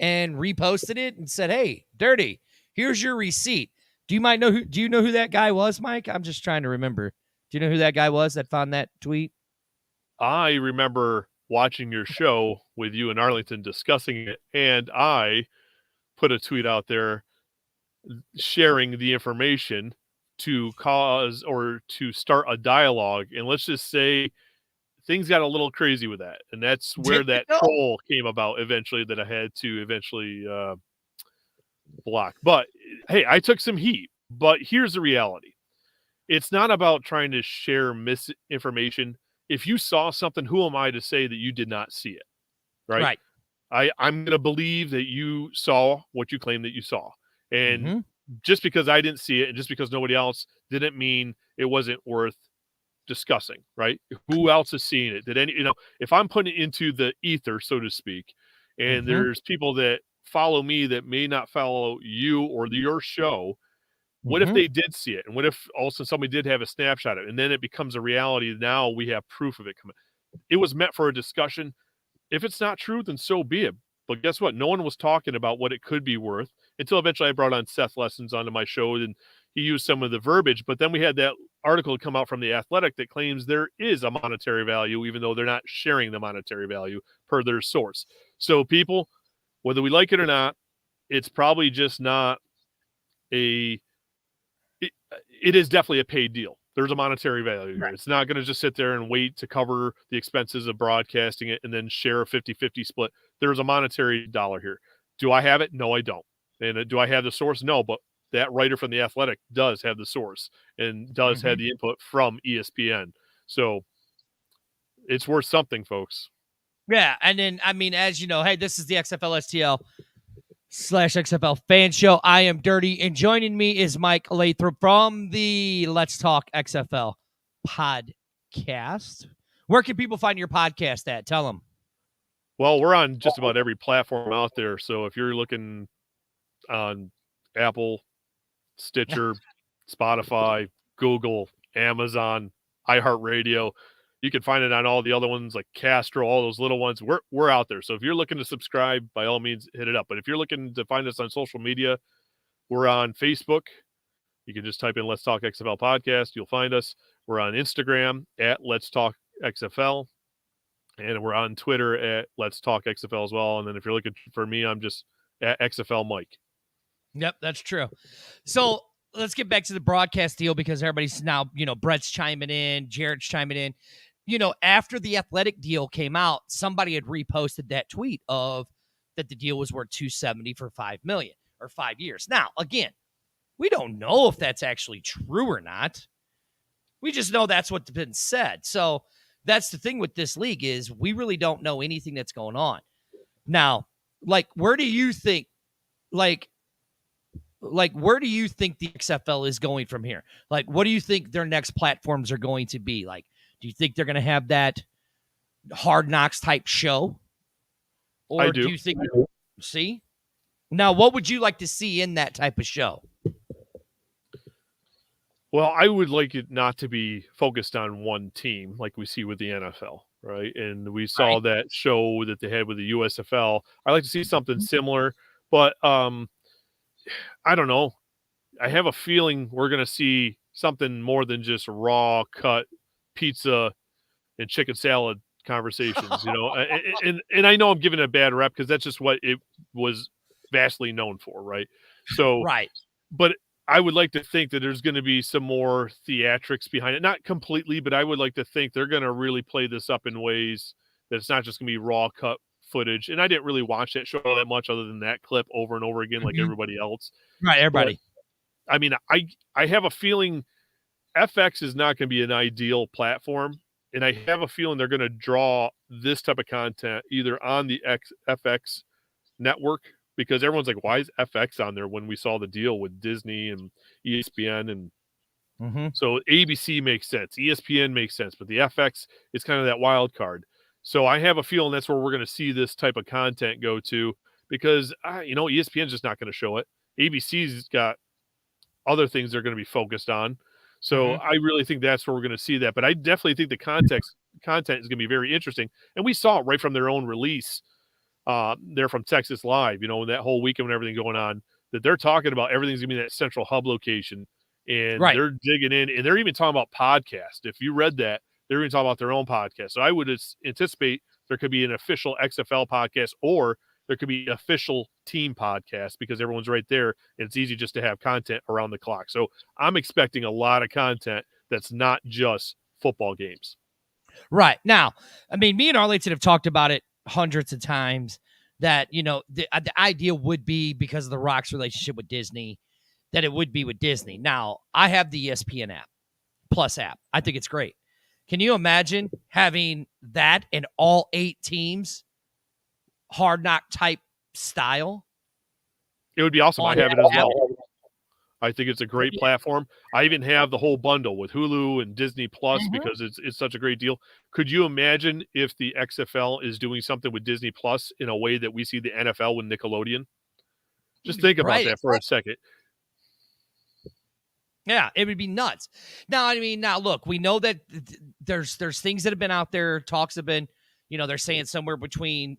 Speaker 1: and reposted it and said, hey, Dirty, here's your receipt. Do you know who that guy was, Mike? I'm just trying to remember. Do you know who that guy was that found that tweet?
Speaker 4: I remember watching your show with you and Arlington discussing it, and I put a tweet out there sharing the information to cause or to start a dialogue. And let's just say things got a little crazy with that. And that's where that troll came about eventually that I had to eventually block. But hey, I took some heat. But here's the reality. It's not about trying to share misinformation. If you saw something, who am I to say that you did not see it? Right. I'm going to believe that you saw what you claim that you saw. And just because I didn't see it and just because nobody else didn't mean it wasn't worth discussing, right? Who else is seeing it? If I'm putting it into the ether, so to speak, and there's people that follow me that may not follow you or your show, what if they did see it? And what if all of a sudden somebody did have a snapshot of it and then it becomes a reality? Now we have proof of it coming. It was meant for a discussion. If it's not true, then so be it. But guess what? No one was talking about what it could be worth until eventually I brought on Seth Lessons onto my show and he used some of the verbiage. But then we had that article come out from The Athletic that claims there is a monetary value, even though they're not sharing the monetary value per their source. So people, whether we like it or not, it's probably just not it is definitely a paid deal. There's a monetary value here. Right. It's not going to just sit there and wait to cover the expenses of broadcasting it and then share a 50-50 split. There's a monetary dollar here. Do I have it? No, I don't. And do I have the source? No, but that writer from The Athletic does have the source and does have the input from ESPN. So it's worth something, folks.
Speaker 1: Yeah, and then, I mean, as you know, hey, this is the XFL STL /XFL fan show. I am Dirty, and joining me is Mike Lathrop from the Let's Talk XFL podcast. Where can people find your podcast at? Tell them.
Speaker 4: Well, we're on just about every platform out there. So if you're looking on Apple, Stitcher, Spotify, Google, Amazon, iHeartRadio, you can find it on all the other ones like Castro, all those little ones. We're out there. So if you're looking to subscribe, by all means, hit it up. But if you're looking to find us on social media, we're on Facebook. You can just type in Let's Talk XFL Podcast. You'll find us. We're on Instagram at Let's Talk XFL. And we're on Twitter at Let's Talk XFL as well. And then if you're looking for me, I'm just at XFL Mike.
Speaker 1: Yep, that's true. So let's get back to the broadcast deal because everybody's now, Brett's chiming in, Jared's chiming in. After the Athletic deal came out, somebody had reposted that tweet of that the deal was worth $270 for $5 million or 5 years. Now, again, we don't know if that's actually true or not. We just know that's what's been said. So that's the thing with this league is we really don't know anything that's going on. Now, where do you think, where do you think the XFL is going from here? What do you think their next platforms are going to be? Do you think they're going to have that Hard Knocks type show? Or
Speaker 4: I do.
Speaker 1: Do you think, see? Now, what would you like to see in that type of show?
Speaker 4: Well, I would like it not to be focused on one team like we see with the NFL, right? And we saw that show that they had with the USFL. I like to see something similar, but I don't know. I have a feeling we're going to see something more than just raw cut pizza and chicken salad conversations, and I know I'm giving it a bad rep because that's just what it was vastly known for, right? So, but I would like to think that there's going to be some more theatrics behind it. Not completely, but I would like to think they're going to really play this up in ways that it's not just going to be raw cut footage. And I didn't really watch that show that much other than that clip over and over again, like everybody else.
Speaker 1: Right, everybody.
Speaker 4: But, I mean, I have a feeling FX is not going to be an ideal platform. And I have a feeling they're going to draw this type of content either on the FX network, because everyone's like, why is FX on there when we saw the deal with Disney and ESPN? And so ABC makes sense. ESPN makes sense. But the FX is kind of that wild card. So I have a feeling that's where we're going to see this type of content go to because, ESPN's just not going to show it. ABC's got other things they're going to be focused on. So I really think that's where we're going to see that. But I definitely think the content is going to be very interesting. And we saw it right from their own release. They're from Texas Live, that whole weekend when everything going on, that they're talking about everything's going to be in that central hub location. And they're digging in. And they're even talking about podcasts. If you read that, they're even talking about their own podcast. So I would anticipate there could be an official XFL podcast or there could be official team podcast because everyone's right there and it's easy just to have content around the clock. So I'm expecting a lot of content that's not just football games.
Speaker 1: Right. Now, I mean, me and Arlington have talked about it hundreds of times that, the idea would be because of the Rock's relationship with Disney, that it would be with Disney. Now, I have the ESPN Plus app. I think it's great. Can you imagine having that in all 8 teams? Hard knock type style.
Speaker 4: It would be awesome. I have it as well. I think it's a great platform. I even have the whole bundle with Hulu and Disney Plus because it's such a great deal. Could you imagine if the XFL is doing something with Disney Plus in a way that we see the NFL with Nickelodeon? Just think about that for a second.
Speaker 1: Yeah, it would be nuts. Now, look, we know that there's things that have been out there. Talks have been, they're saying somewhere between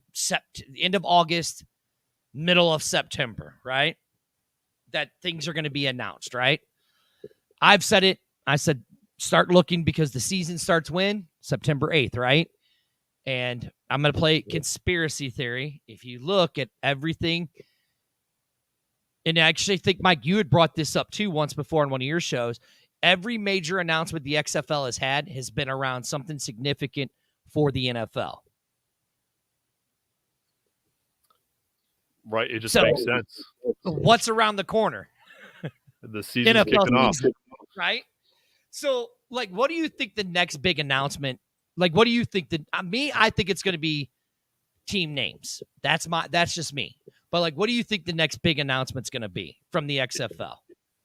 Speaker 1: end of August, middle of September, right? That things are going to be announced, right? I've said it. I said, start looking because the season starts when? September 8th, right? And I'm going to play conspiracy theory. If you look at everything And I actually think, Mike, you had brought this up too once before on one of your shows. Every major announcement the XFL has had has been around something significant for the NFL.
Speaker 4: Right. It just makes sense.
Speaker 1: What's around the corner?
Speaker 4: The season's kicking off.
Speaker 1: Right? So, like, what do you think the next big announcement, like, what do you think that, I think it's going to be team names. That's just me. But, like, what do you think the next big announcement's going to be from the XFL?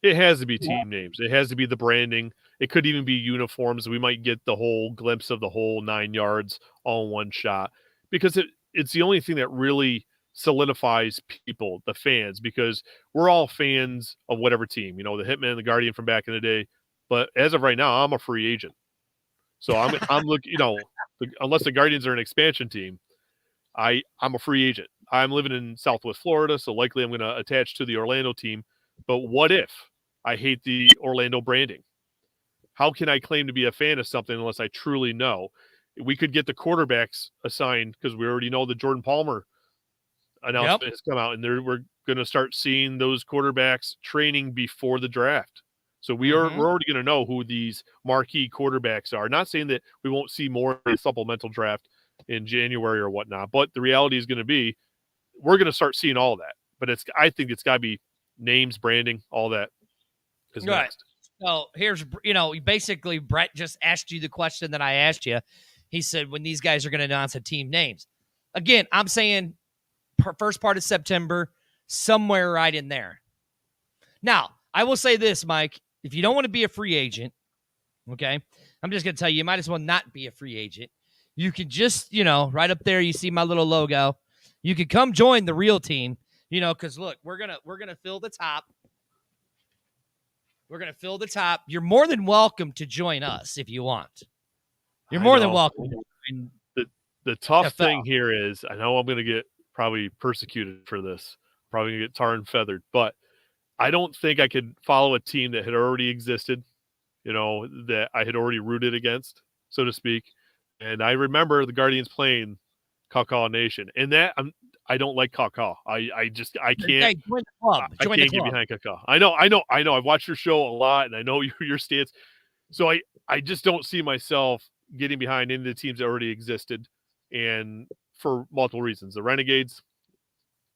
Speaker 4: It has to be team names. It has to be the branding. It could even be uniforms. We might get the whole glimpse of the whole 9 yards all in one shot, because it's the only thing that really solidifies people, the fans, because we're all fans of whatever team, the Hitman, the Guardian from back in the day. But as of right now, I'm a free agent. So I'm looking, unless the Guardians are an expansion team, I'm a free agent. I'm living in Southwest Florida, so likely I'm going to attach to the Orlando team. But what if I hate the Orlando branding? How can I claim to be a fan of something unless I truly know? We could get the quarterbacks assigned, because we already know the Jordan Palmer announcement has come out, and we're going to start seeing those quarterbacks training before the draft. So we're already going to know who these marquee quarterbacks are. Not saying that we won't see more in the supplemental draft in January or whatnot, but the reality is going to be we're going to start seeing all of that. But I think it's got to be names, branding, all that is next.
Speaker 1: So here's, basically Brett just asked you the question that I asked you. He said, when these guys are going to announce the team names. Again, I'm saying first part of September, somewhere right in there. Now, I will say this, Mike. If you don't want to be a free agent, okay, I'm just going to tell you might as well not be a free agent. You can just, right up there, you see my little logo. You could come join the real team, because look, we're gonna fill the top. We're gonna fill the top. You're more than welcome to join us if you want. You're more than welcome.
Speaker 4: The tough thing here is, I know I'm going to get probably persecuted for this, probably going to get tar and feathered, but I don't think I could follow a team that had already existed, that I had already rooted against, so to speak. And I remember the Guardians playing Caw Nation, and that I don't like Caw. I can't.
Speaker 1: Hey, join the club.
Speaker 4: I can't get behind Caw. I know. I've watched your show a lot, and I know your stance. So I just don't see myself getting behind any of the teams that already existed, and for multiple reasons. The Renegades,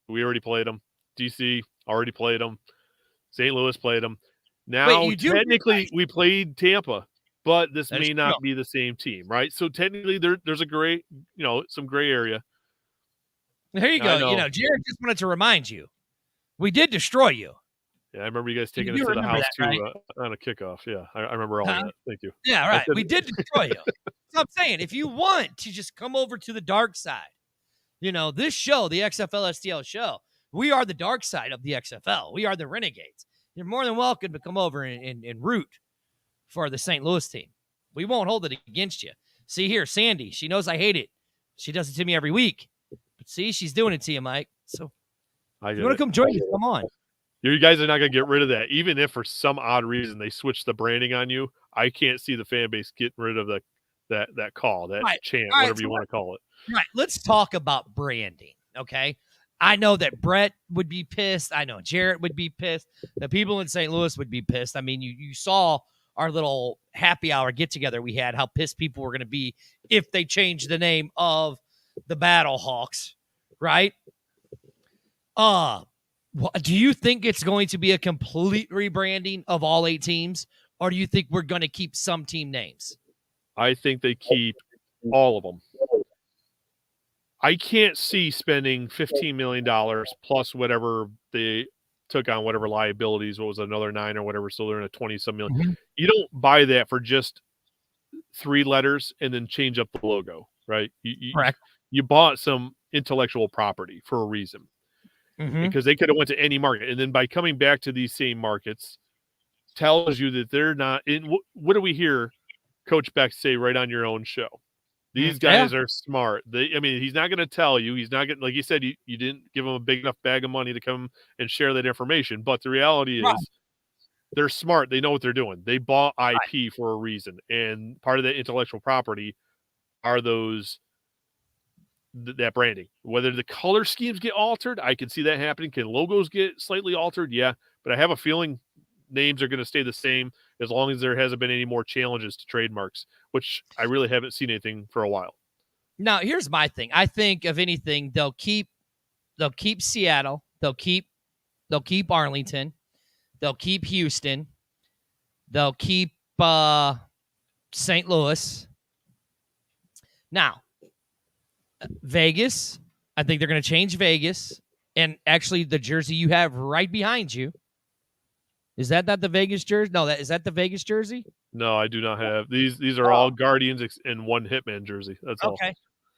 Speaker 4: we already played them. DC already played them. St. Louis played them. Now, technically, we played Tampa, but this may not be the same team, right? So technically, there's a gray, some gray area.
Speaker 1: There you go. Jared just wanted to remind you, we did destroy you.
Speaker 4: Yeah, I remember you guys taking us to the house too, right? On a kickoff. Yeah, I remember all that. Thank you.
Speaker 1: Yeah, right. We did destroy you. So I'm saying, if you want to just come over to the dark side, this show, the XFL STL show, we are the dark side of the XFL. We are the Renegades. You're more than welcome to come over and root for the St. Louis team. We won't hold it against you. See here, Sandy, she knows I hate it. She does it to me every week. But see, she's doing it to you, Mike. So if you want to come join us, come on.
Speaker 4: You guys are not going to get rid of that. Even if for some odd reason they switch the branding on you, I can't see the fan base getting rid of that call, that chant, whatever you want to call it.
Speaker 1: Right. Let's talk about branding, okay? I know that Brett would be pissed. I know Jarrett would be pissed. The people in St. Louis would be pissed. I mean, you saw our little happy hour get-together we had, how pissed people were going to be if they changed the name of the Battle Hawks, right? Do you think it's going to be a complete rebranding of all 8 teams, or do you think we're going to keep some team names?
Speaker 4: I think they keep all of them. I can't see spending $15 million plus whatever they took on, whatever liabilities, what was another 9 or whatever, so they're in a 20-some million. Mm-hmm. You don't buy that for just 3 letters and then change up the logo, right?
Speaker 1: Correct.
Speaker 4: You bought some intellectual property for a reason. Mm-hmm. Because they could have went to any market. And then by coming back to these same markets tells you that they're not in. What do we hear Coach Beck say right on your own show? These guys are smart. He's not going to tell you. He's not going, like you said, you didn't give them a big enough bag of money to come and share that information. But the reality is they're smart. They know what they're doing. They bought IP for a reason. And part of that intellectual property are those that branding. Whether the color schemes get altered, I can see that happening. Can logos get slightly altered? Yeah, but I have a feeling names are going to stay the same as long as there hasn't been any more challenges to trademarks, which I really haven't seen anything for a while.
Speaker 1: Now, here's my thing. I think, if anything, they'll keep Seattle, they'll keep Arlington, they'll keep Houston, they'll keep St. Louis. Now, Vegas, I think they're going to change Vegas. And actually, the jersey you have right behind you, is that not the Vegas jersey? No, is that the Vegas jersey?
Speaker 4: No, I do not have. These are all Guardians and one Hitman jersey. That's all.
Speaker 1: Okay.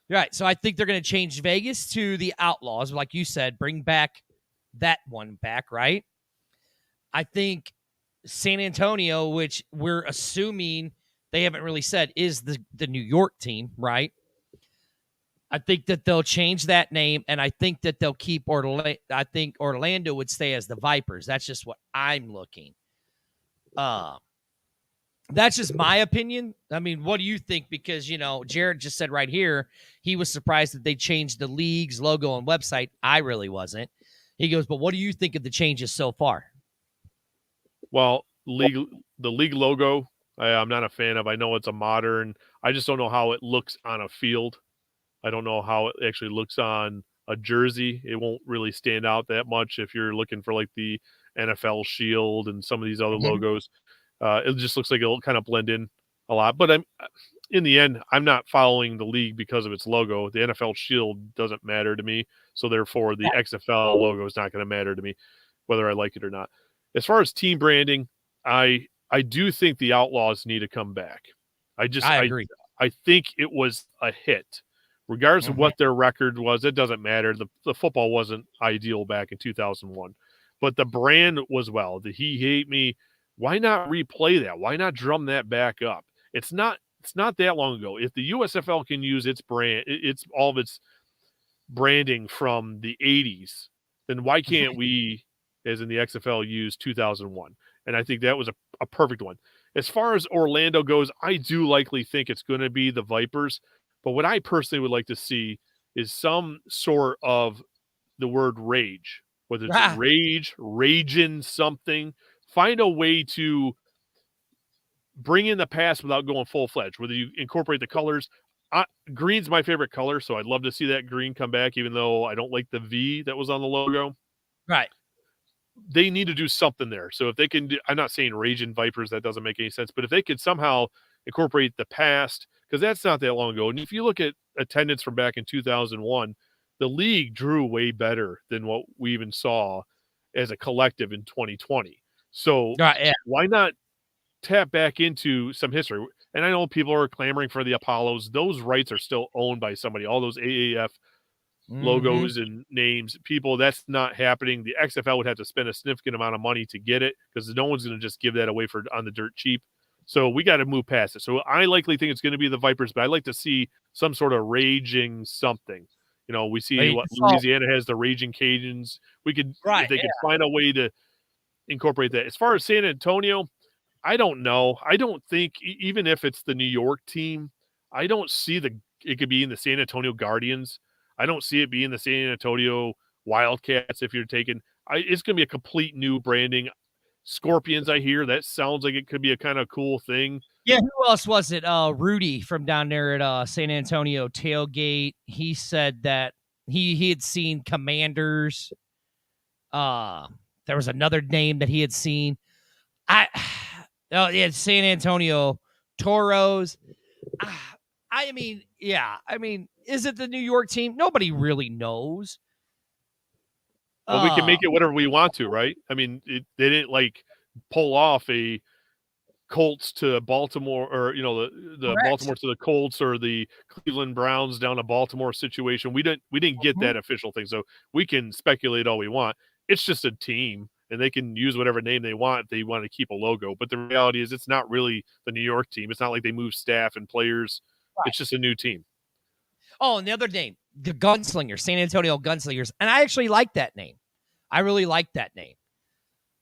Speaker 1: Right. So I think they're going to change Vegas to the Outlaws. Like you said, bring back that one back, right? I think San Antonio, which we're assuming they haven't really said is the New York team, right? I think that they'll change that name, and I think that they'll keep Orlando. I think Orlando would stay as the Vipers. That's just what I'm looking. That's just my opinion. I mean, what do you think? Because, Jared just said right here, he was surprised that they changed the league's logo and website. I really wasn't. He goes, but what do you think of the changes so far?
Speaker 4: Well, the league logo, I'm not a fan of. I know it's a modern. I just don't know how it looks on a field. I don't know how it actually looks on a jersey. It won't really stand out that much if you're looking for like the NFL shield and some of these other logos. It just looks like it'll kind of blend in a lot. But in the end, I'm not following the league because of its logo. The NFL shield doesn't matter to me. So therefore, the XFL logo is not going to matter to me, whether I like it or not. As far as team branding, I do think the Outlaws need to come back. I agree. I think it was a hit. Regardless of what their record was, it doesn't matter. The football wasn't ideal back in 2001. But the brand was the He Hate Me. Why not replay that? Why not drum that back up? It's not that long ago. If the USFL can use its brand, it's all of its branding from the 80s, then why can't we, as in the XFL, use 2001? And I think that was a perfect one. As far as Orlando goes, I do likely think it's going to be the Vipers. But what I personally would like to see is some sort of the word rage, whether it's rage, raging something. Find a way to bring in the past without going full-fledged, whether you incorporate the colors. Green's my favorite color, so I'd love to see that green come back, even though I don't like the V that was on the logo.
Speaker 1: Right.
Speaker 4: They need to do something there. So if they can I'm not saying Raging Vipers, that doesn't make any sense, but if they could somehow incorporate the past, because that's not that long ago. And if you look at attendance from back in 2001, the league drew way better than what we even saw as a collective in 2020. So why not tap back into some history? And I know people are clamoring for the Apollos. Those rights are still owned by somebody. All those AAF logos and names, people, that's not happening. The XFL would have to spend a significant amount of money to get it because no one's going to just give that away on the dirt cheap. So we got to move past it. So I likely think it's going to be the Vipers, but I'd like to see some sort of raging something. We see what Louisiana has, the Raging Cajuns. We could, if they could find a way to incorporate that. As far as San Antonio, I don't know. I don't think, even if it's the New York team, I don't see it could be in the San Antonio Guardians. I don't see it being the San Antonio Wildcats if you're taking. It's going to be a complete new branding. Scorpions, I hear that sounds like it could be a kind of cool thing.
Speaker 1: Yeah, who else was it? Rudy from down there at San Antonio Tailgate. He said that he had seen Commanders. There was another name that he had seen. San Antonio Toros. I mean, is it the New York team? Nobody really knows.
Speaker 4: Well, we can make it whatever we want to, right? I mean, they didn't pull off a Colts to Baltimore, or the Baltimore to the Colts, or the Cleveland Browns down to Baltimore situation. We didn't get that official thing, so we can speculate all we want. It's just a team, and they can use whatever name they want if they want to keep a logo. But the reality is, it's not really the New York team. It's not like they move staff and players. Right. It's just a new team.
Speaker 1: Oh, and the other name, the Gunslingers, San Antonio Gunslingers. And I actually like that name. I really like that name.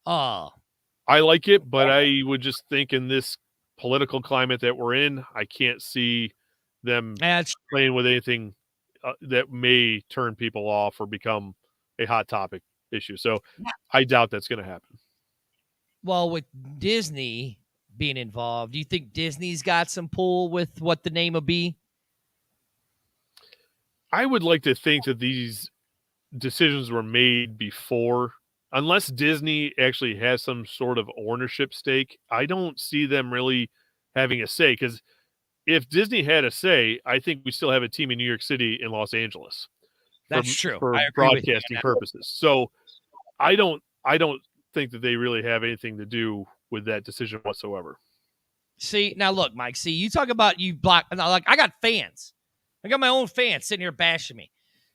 Speaker 4: I like it, but I would just think in this political climate that we're in, I can't see them playing with anything that may turn people off or become a hot topic issue. So I doubt that's going to happen.
Speaker 1: Well, with Disney being involved, do you think Disney's got some pull with what the name will be?
Speaker 4: I would like to think that these decisions were made before, unless Disney actually has some sort of ownership stake. I don't see them really having a say, because if Disney had a say, I think we still have a team in New York City and Los Angeles.
Speaker 1: That's true.
Speaker 4: For
Speaker 1: I agree with you
Speaker 4: broadcasting
Speaker 1: on that.
Speaker 4: purposes. So I don't think that they really have anything to do with that decision whatsoever.
Speaker 1: See, now look, Mike, you talk about you block, like I got fans. I got my own fans sitting here bashing me.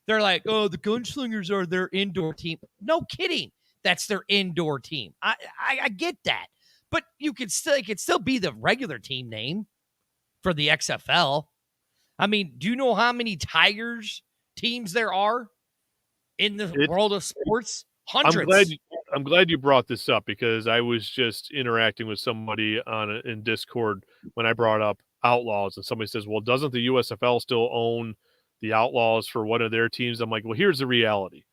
Speaker 1: They're like, oh, the Gunslingers are their indoor team. No kidding. That's their indoor team. I get that. But it could still be the regular team name for the XFL. I mean, do you know how many Tigers teams there are in the world of sports? Hundreds.
Speaker 4: I'm glad you brought this up, because I was just interacting with somebody in Discord when I brought up Outlaws, and somebody says, well, doesn't the USFL still own the Outlaws for one of their teams? I'm like, well, here's the reality.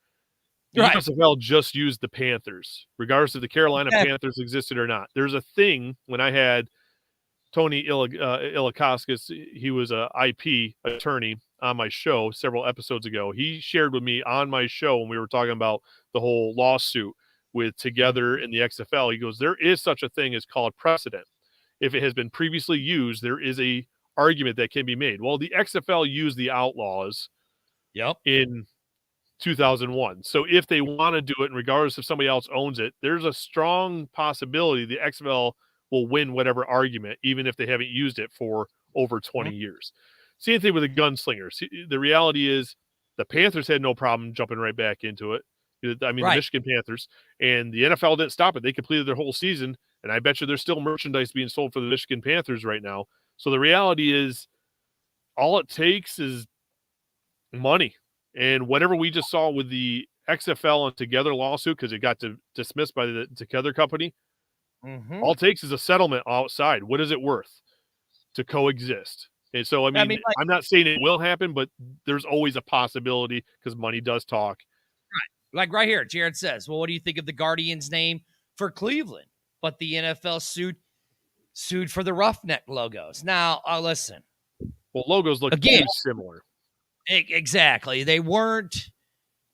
Speaker 4: The USFL just used the Panthers, regardless if the Carolina Panthers existed or not. There's a thing when I had Tony Ilikauskas, he was a IP attorney on my show several episodes ago. He shared with me on my show when we were talking about the whole lawsuit with Together in the XFL. He goes, there is such a thing as called precedent. If it has been previously used, there is a argument that can be made. Well, the XFL used the Outlaws in 2001. So if they want to do it, and regardless if somebody else owns it, there's a strong possibility the XFL will win whatever argument, even if they haven't used it for over 20 years. Same thing with the Gunslingers. The reality is the Panthers had no problem jumping right back into it. I mean, the Michigan Panthers, and the NFL didn't stop it. They completed their whole season, and I bet you there's still merchandise being sold for the Michigan Panthers right now. So the reality is all it takes is money. And whatever we just saw with the XFL and Together lawsuit, because it got dismissed by the Together company, all it takes is a settlement outside. What is it worth to coexist? And so, I mean I'm not saying it will happen, but there's always a possibility, because money does talk.
Speaker 1: Like right here, Jared says, well, what do you think of the Guardians name for Cleveland? But the NFL sued for the Roughneck logos. Now, listen.
Speaker 4: Well, logos look too similar.
Speaker 1: Exactly. They weren't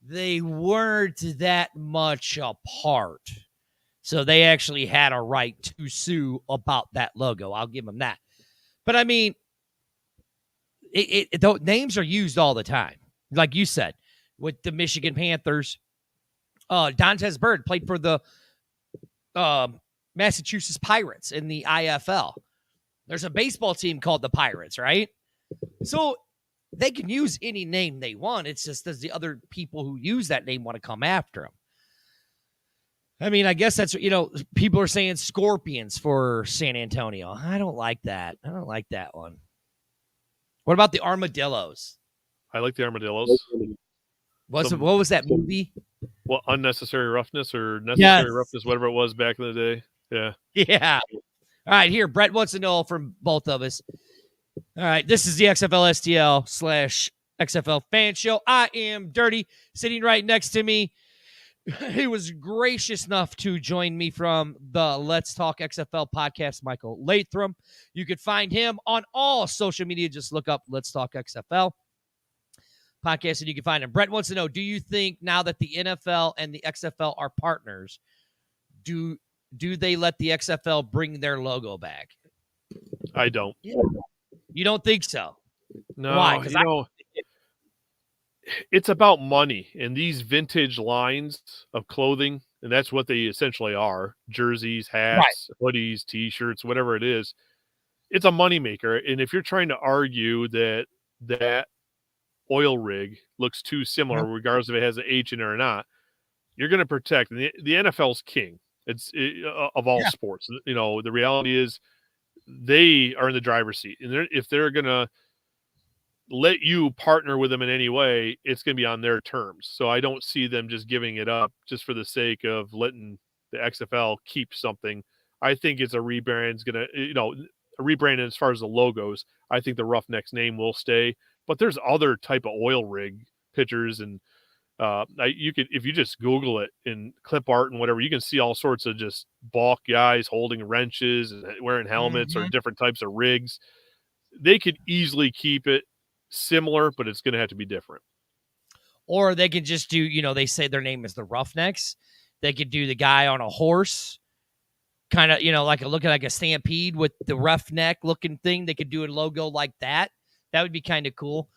Speaker 1: that much apart. So they actually had a right to sue about that logo. I'll give them that. But I mean, the names are used all the time. Like you said, with the Michigan Panthers, Dontez Byrd played for the Massachusetts Pirates in the IFL. There's a baseball team called the Pirates, right? So they can use any name they want. It's just does the other people who use that name want to come after them? I mean, I guess that's, people are saying Scorpions for San Antonio. I don't like that. I don't like that one. What about the Armadillos?
Speaker 4: I like the Armadillos.
Speaker 1: What was that movie?
Speaker 4: Well, Unnecessary Roughness or Necessary Roughness, whatever it was back in the day. Yeah.
Speaker 1: Yeah. All right, here, Brett wants to know from both of us. All right, this is the XFL STL / XFL fan show. I am Dirty, sitting right next to me. He was gracious enough to join me from the Let's Talk XFL podcast, Michael Lathrop. You could find him on all social media. Just look up Let's Talk XFL podcast, and you can find him. Brett wants to know, do you think now that the NFL and the XFL are partners, do they let the XFL bring their logo back?
Speaker 4: I don't.
Speaker 1: You don't think so?
Speaker 4: No.
Speaker 1: Why? Because
Speaker 4: it's about money, and these vintage lines of clothing, and that's what they essentially are: jerseys, hats, hoodies, T-shirts, whatever it is. It's a moneymaker, and if you're trying to argue that oil rig looks too similar, regardless if it has an H in it or not, you're going to protect. And the NFL's king. Of all sports. The reality is they are in the driver's seat, and if they're going to let you partner with them in any way, it's going to be on their terms. So I don't see them just giving it up just for the sake of letting the XFL keep something. I think it's a rebrand. It's going to, a rebrand as far as the logos. I think the Roughnecks name will stay. but there's other type of oil rig pitchers, and you could, if you just Google it in clip art and whatever, you can see all sorts of just bulk guys holding wrenches and wearing helmets or different types of rigs. They could easily keep it similar, but it's going to have to be different.
Speaker 1: Or they could just do, they say their name is the Roughnecks. They could do the guy on a horse, kind of, looking like a stampede with the roughneck looking thing. They could do a logo like that. That would be kind of cool.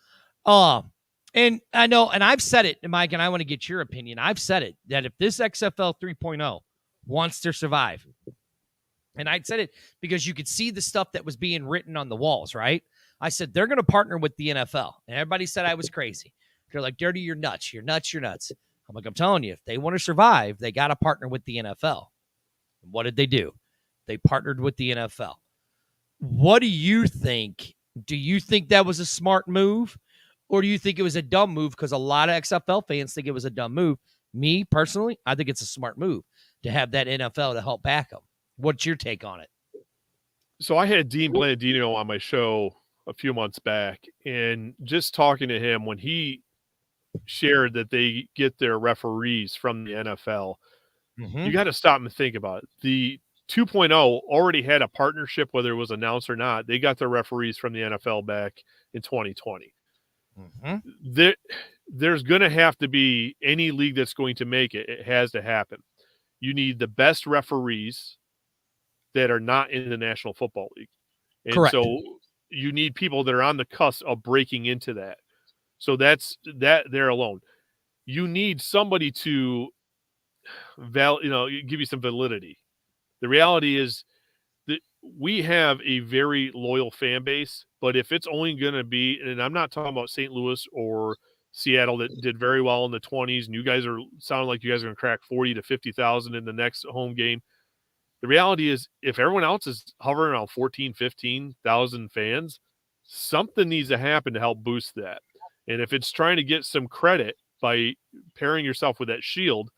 Speaker 1: And I know, and I've said it, Mike, and I want to get your opinion. I've said it, that if this XFL 3.0 wants to survive, and I'd said it because you could see the stuff that was being written on the walls, right? I said, they're going to partner with the NFL. And everybody said I was crazy. They're like, Dirty, you're nuts. You're nuts. You're nuts. I'm like, I'm telling you, if they want to survive, they got to partner with the NFL. And what did they do? They partnered with the NFL. What do you think? Do you think that was a smart move? Or do you think it was a dumb move? Because a lot of XFL fans think it was a dumb move. Me, personally, I think it's a smart move to have that NFL to help back them. What's your take on it?
Speaker 4: So I had Dean Blandino on my show a few months back, and just talking to him when he shared that they get their referees from the NFL, you got to stop and think about it. The 2.0 already had a partnership, whether it was announced or not. They got their referees from the NFL back in 2020. There's going to have to be any league that's going to make it. It has to happen. You need the best referees that are not in the National Football League. And
Speaker 1: correct.
Speaker 4: So you need people that are on the cusp of breaking into that. So that's that there alone. You need somebody to give you some validity. The reality is that we have a very loyal fan base, but if it's only going to be, and I'm not talking about St. Louis or Seattle that did very well in the 20s, and you guys are sounding like you guys are going to crack 40 to 50,000 in the next home game. The reality is, if everyone else is hovering around 14, 15,000 fans, something needs to happen to help boost that. And if it's trying to get some credit by pairing yourself with that shield,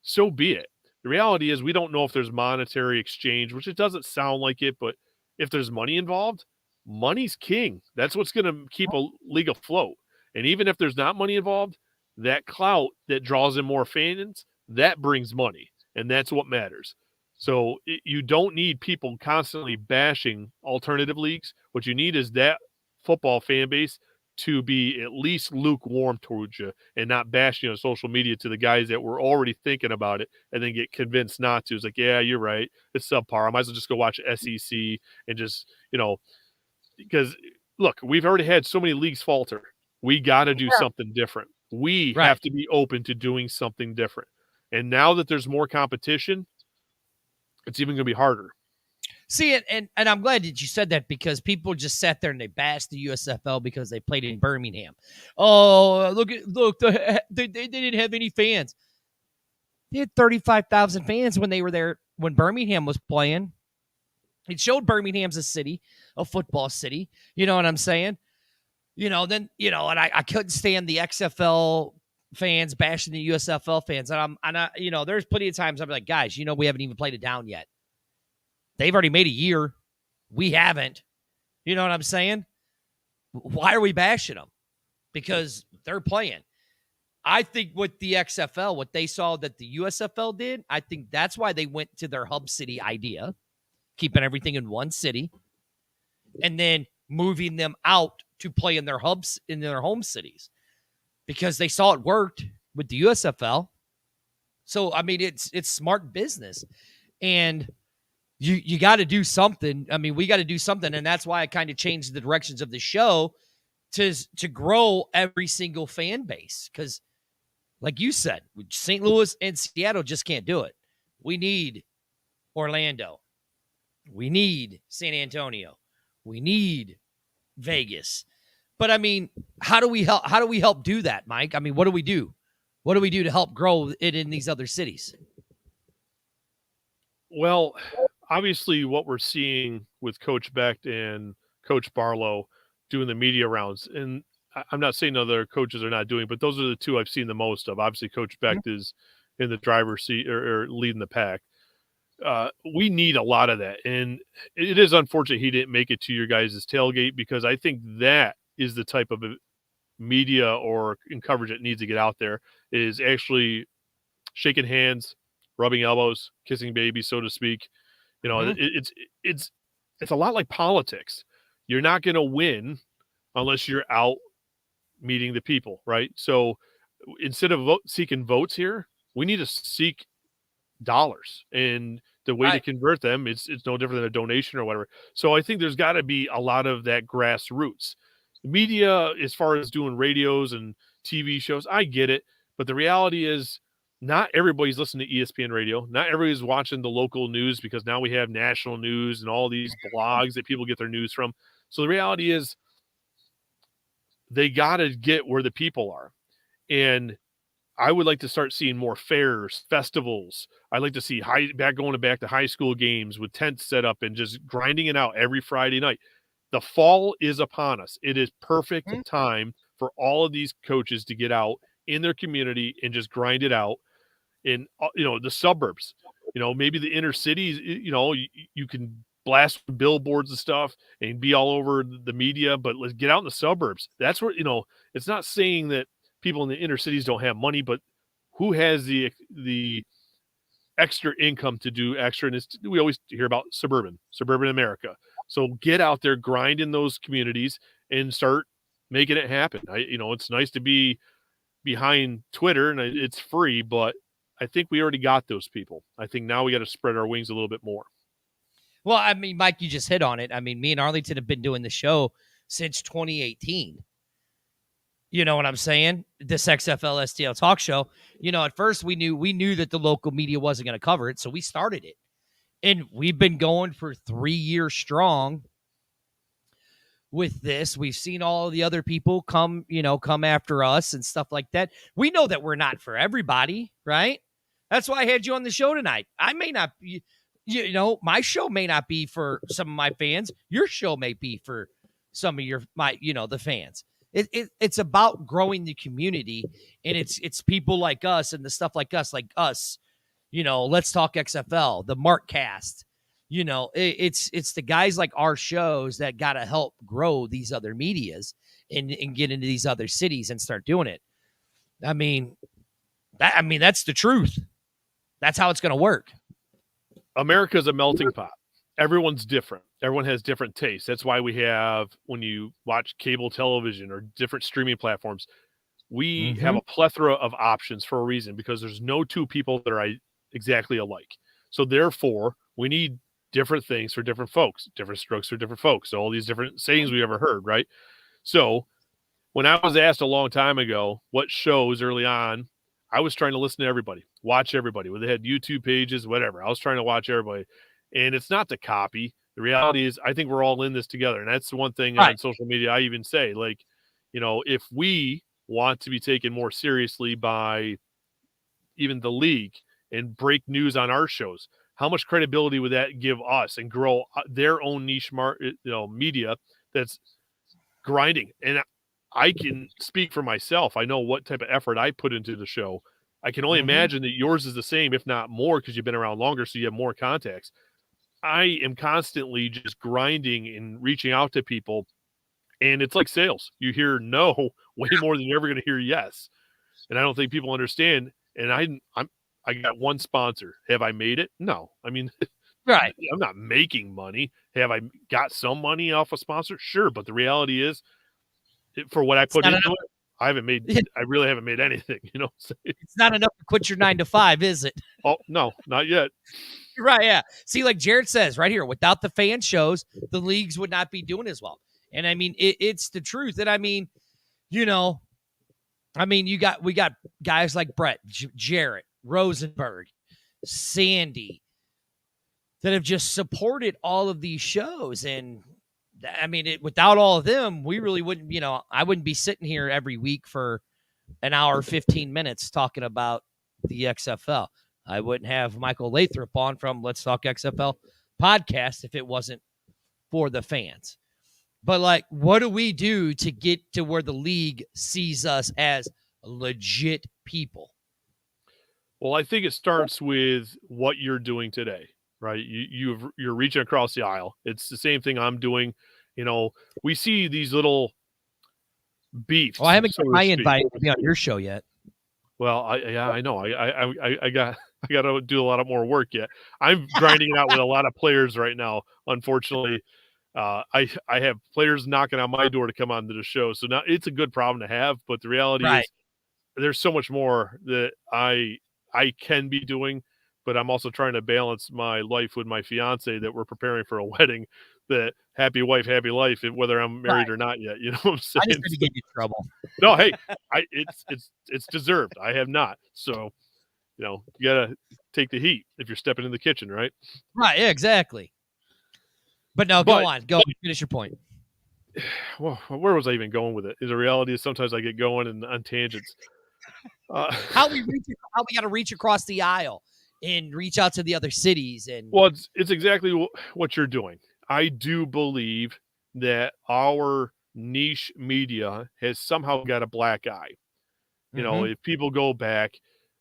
Speaker 4: so be it. The reality is we don't know if there's monetary exchange, which it doesn't sound like it, but if there's money involved, money's king. That's what's going to keep a league afloat. And even if there's not money involved, that clout that draws in more fans, that brings money. And that's what matters. So you don't need people constantly bashing alternative leagues. What you need is that football fan base to be at least lukewarm towards you and not bashing on social media to the guys that were already thinking about it and then get convinced not to. It's like, yeah, you're right. It's subpar. I might as well just go watch SEC and just, because look, we've already had so many leagues falter. We got to do something different. We have to be open to doing something different. And now that there's more competition, it's even going to be harder.
Speaker 1: See, and I'm glad that you said that, because people just sat there and they bashed the USFL because they played in Birmingham. Oh, look, they didn't have any fans. They had 35,000 fans when they were there when Birmingham was playing. It showed Birmingham's a city, a football city. You know what I'm saying? And I couldn't stand the XFL fans bashing the USFL fans. And there's plenty of times I'm like, guys, we haven't even played it down yet. They've already made a year. We haven't. You know what I'm saying? Why are we bashing them? Because they're playing. I think with the XFL, what they saw that the USFL did, I think that's why they went to their hub city idea, keeping everything in one city, and then moving them out to play in their hubs, in their home cities, because they saw it worked with the USFL. So, I mean, it's smart business. And you got to do something. I mean, we got to do something. And that's why I kind of changed the directions of the show to grow every single fan base. Because, like you said, St. Louis and Seattle just can't do it. We need Orlando. We need San Antonio. We need Vegas. But, I mean, how do we help do that, Mike? I mean, what do we do? What do we do to help grow it in these other cities?
Speaker 4: Well, obviously what we're seeing with Coach Beck and Coach Barlow doing the media rounds, and I'm not saying other coaches are not doing, but those are the two I've seen the most of. Obviously, Coach Beck is in the driver's seat or leading the pack. We need a lot of that. And it is unfortunate he didn't make it to your guys' tailgate, because I think that is the type of media or in coverage that needs to get out there is actually shaking hands, rubbing elbows, kissing babies, so to speak. You know, it's a lot like politics. You're not going to win unless you're out meeting the people, right? So instead of seeking votes here, we need to seek dollars, and the way to convert them, it's no different than a donation or whatever. So I think there's got to be a lot of that grassroots media as far as doing radios and TV shows. I get it, but the reality is not everybody's listening to ESPN radio. Not everybody's watching the local news, because now we have national news and all these blogs that people get their news from. So the reality is they got to get where the people are. And I would like to start seeing more fairs, festivals. I'd like to see going back to high school games with tents set up and just grinding it out every Friday night. The fall is upon us. It is perfect time for all of these coaches to get out in their community and just grind it out in, the suburbs. Maybe the inner cities, you can blast billboards and stuff and be all over the media, but let's get out in the suburbs. That's where, it's not saying that people in the inner cities don't have money, but who has the extra income to do extra? And we always hear about suburban America. So get out there, grind in those communities, and start making it happen. It's nice to be behind Twitter, and it's free, but I think we already got those people. I think now we got to spread our wings a little bit more.
Speaker 1: Well, I mean, Mike, you just hit on it. I mean, me and Arlington have been doing the show since 2018. You know what I'm saying? This XFL STL Talk Show. At first we knew that the local media wasn't going to cover it, so we started it. And we've been going for 3 years strong with this. We've seen all the other people come after us and stuff like that. We know that we're not for everybody, right? That's why I had you on the show tonight. I may not be, my show may not be for some of my fans. Your show may be for some of the fans. It's about growing the community, and it's people like us and the stuff like us, Let's Talk XFL, the Markcast. It's the guys like our shows that got to help grow these other medias and get into these other cities and start doing it. I mean, that's the truth. That's how it's going to work.
Speaker 4: America's a melting pot. Everyone's different. Everyone has different tastes. That's why we have, when you watch cable television or different streaming platforms, we have a plethora of options for a reason, because there's no two people that are exactly alike. So therefore, we need different things for different folks, different strokes for different folks. So all these different sayings we ever heard, right? So when I was asked a long time ago what shows early on, I was trying to listen to everybody, watch everybody. When they had YouTube pages, whatever, I was trying to watch everybody. And it's not to copy. The reality is, I think we're all in this together. And that's the one thing on social media I even say, if we want to be taken more seriously by even the league and break news on our shows, how much credibility would that give us and grow their own niche media that's grinding? And I can speak for myself. I know what type of effort I put into the show. I can only imagine that yours is the same, if not more, because you've been around longer, so you have more contacts. I am constantly just grinding and reaching out to people, and it's like sales. You hear no way more than you're ever going to hear yes, and I don't think people understand. And I got one sponsor. Have I made it? No. I mean,
Speaker 1: right.
Speaker 4: I'm not making money. Have I got some money off a sponsor? Sure, but the reality is, for what I put into it, I really haven't made anything.
Speaker 1: It's not enough to quit your 9 to 5, is it?
Speaker 4: Oh no, not yet.
Speaker 1: Right, yeah. See, like Jared says right here, without the fan shows, the leagues would not be doing as well. And I mean, it's the truth. And I mean, we got guys like Brett, Jarrett, Rosenberg, Sandy, that have just supported all of these shows. And I mean, without all of them, we really wouldn't, I wouldn't be sitting here every week for an hour, 15 minutes talking about the XFL. I wouldn't have Michael Lathrop on from Let's Talk XFL podcast if it wasn't for the fans. But what do we do to get to where the league sees us as legit people?
Speaker 4: Well, I think it starts with what you're doing today, right? You're reaching across the aisle. It's the same thing I'm doing. We see these little beefed.
Speaker 1: Well, I haven't
Speaker 4: so
Speaker 1: got
Speaker 4: to
Speaker 1: my
Speaker 4: speak.
Speaker 1: invite to be on your show yet.
Speaker 4: Well, I know. I got to do a lot of more work yet. I'm grinding it out with a lot of players right now. Unfortunately, I have players knocking on my door to come onto the show. So now it's a good problem to have. But the reality
Speaker 1: Right.
Speaker 4: is, there's so much more that I can be doing. But I'm also trying to balance my life with my fiance that we're preparing for a wedding. That happy wife, happy life, whether I'm married or not yet. You know what I'm saying?
Speaker 1: I just going to get you in trouble.
Speaker 4: No, hey, it's deserved. I have not. So, you gotta take the heat if you're stepping in the kitchen, right?
Speaker 1: Right. Yeah, exactly. But no, go on. Finish your point.
Speaker 4: Well, where was I even going with it? The reality is sometimes I get going on tangents.
Speaker 1: How we got to reach across the aisle and reach out to the other cities. And
Speaker 4: well, it's exactly what you're doing. I do believe that our niche media has somehow got a black eye. If people go back,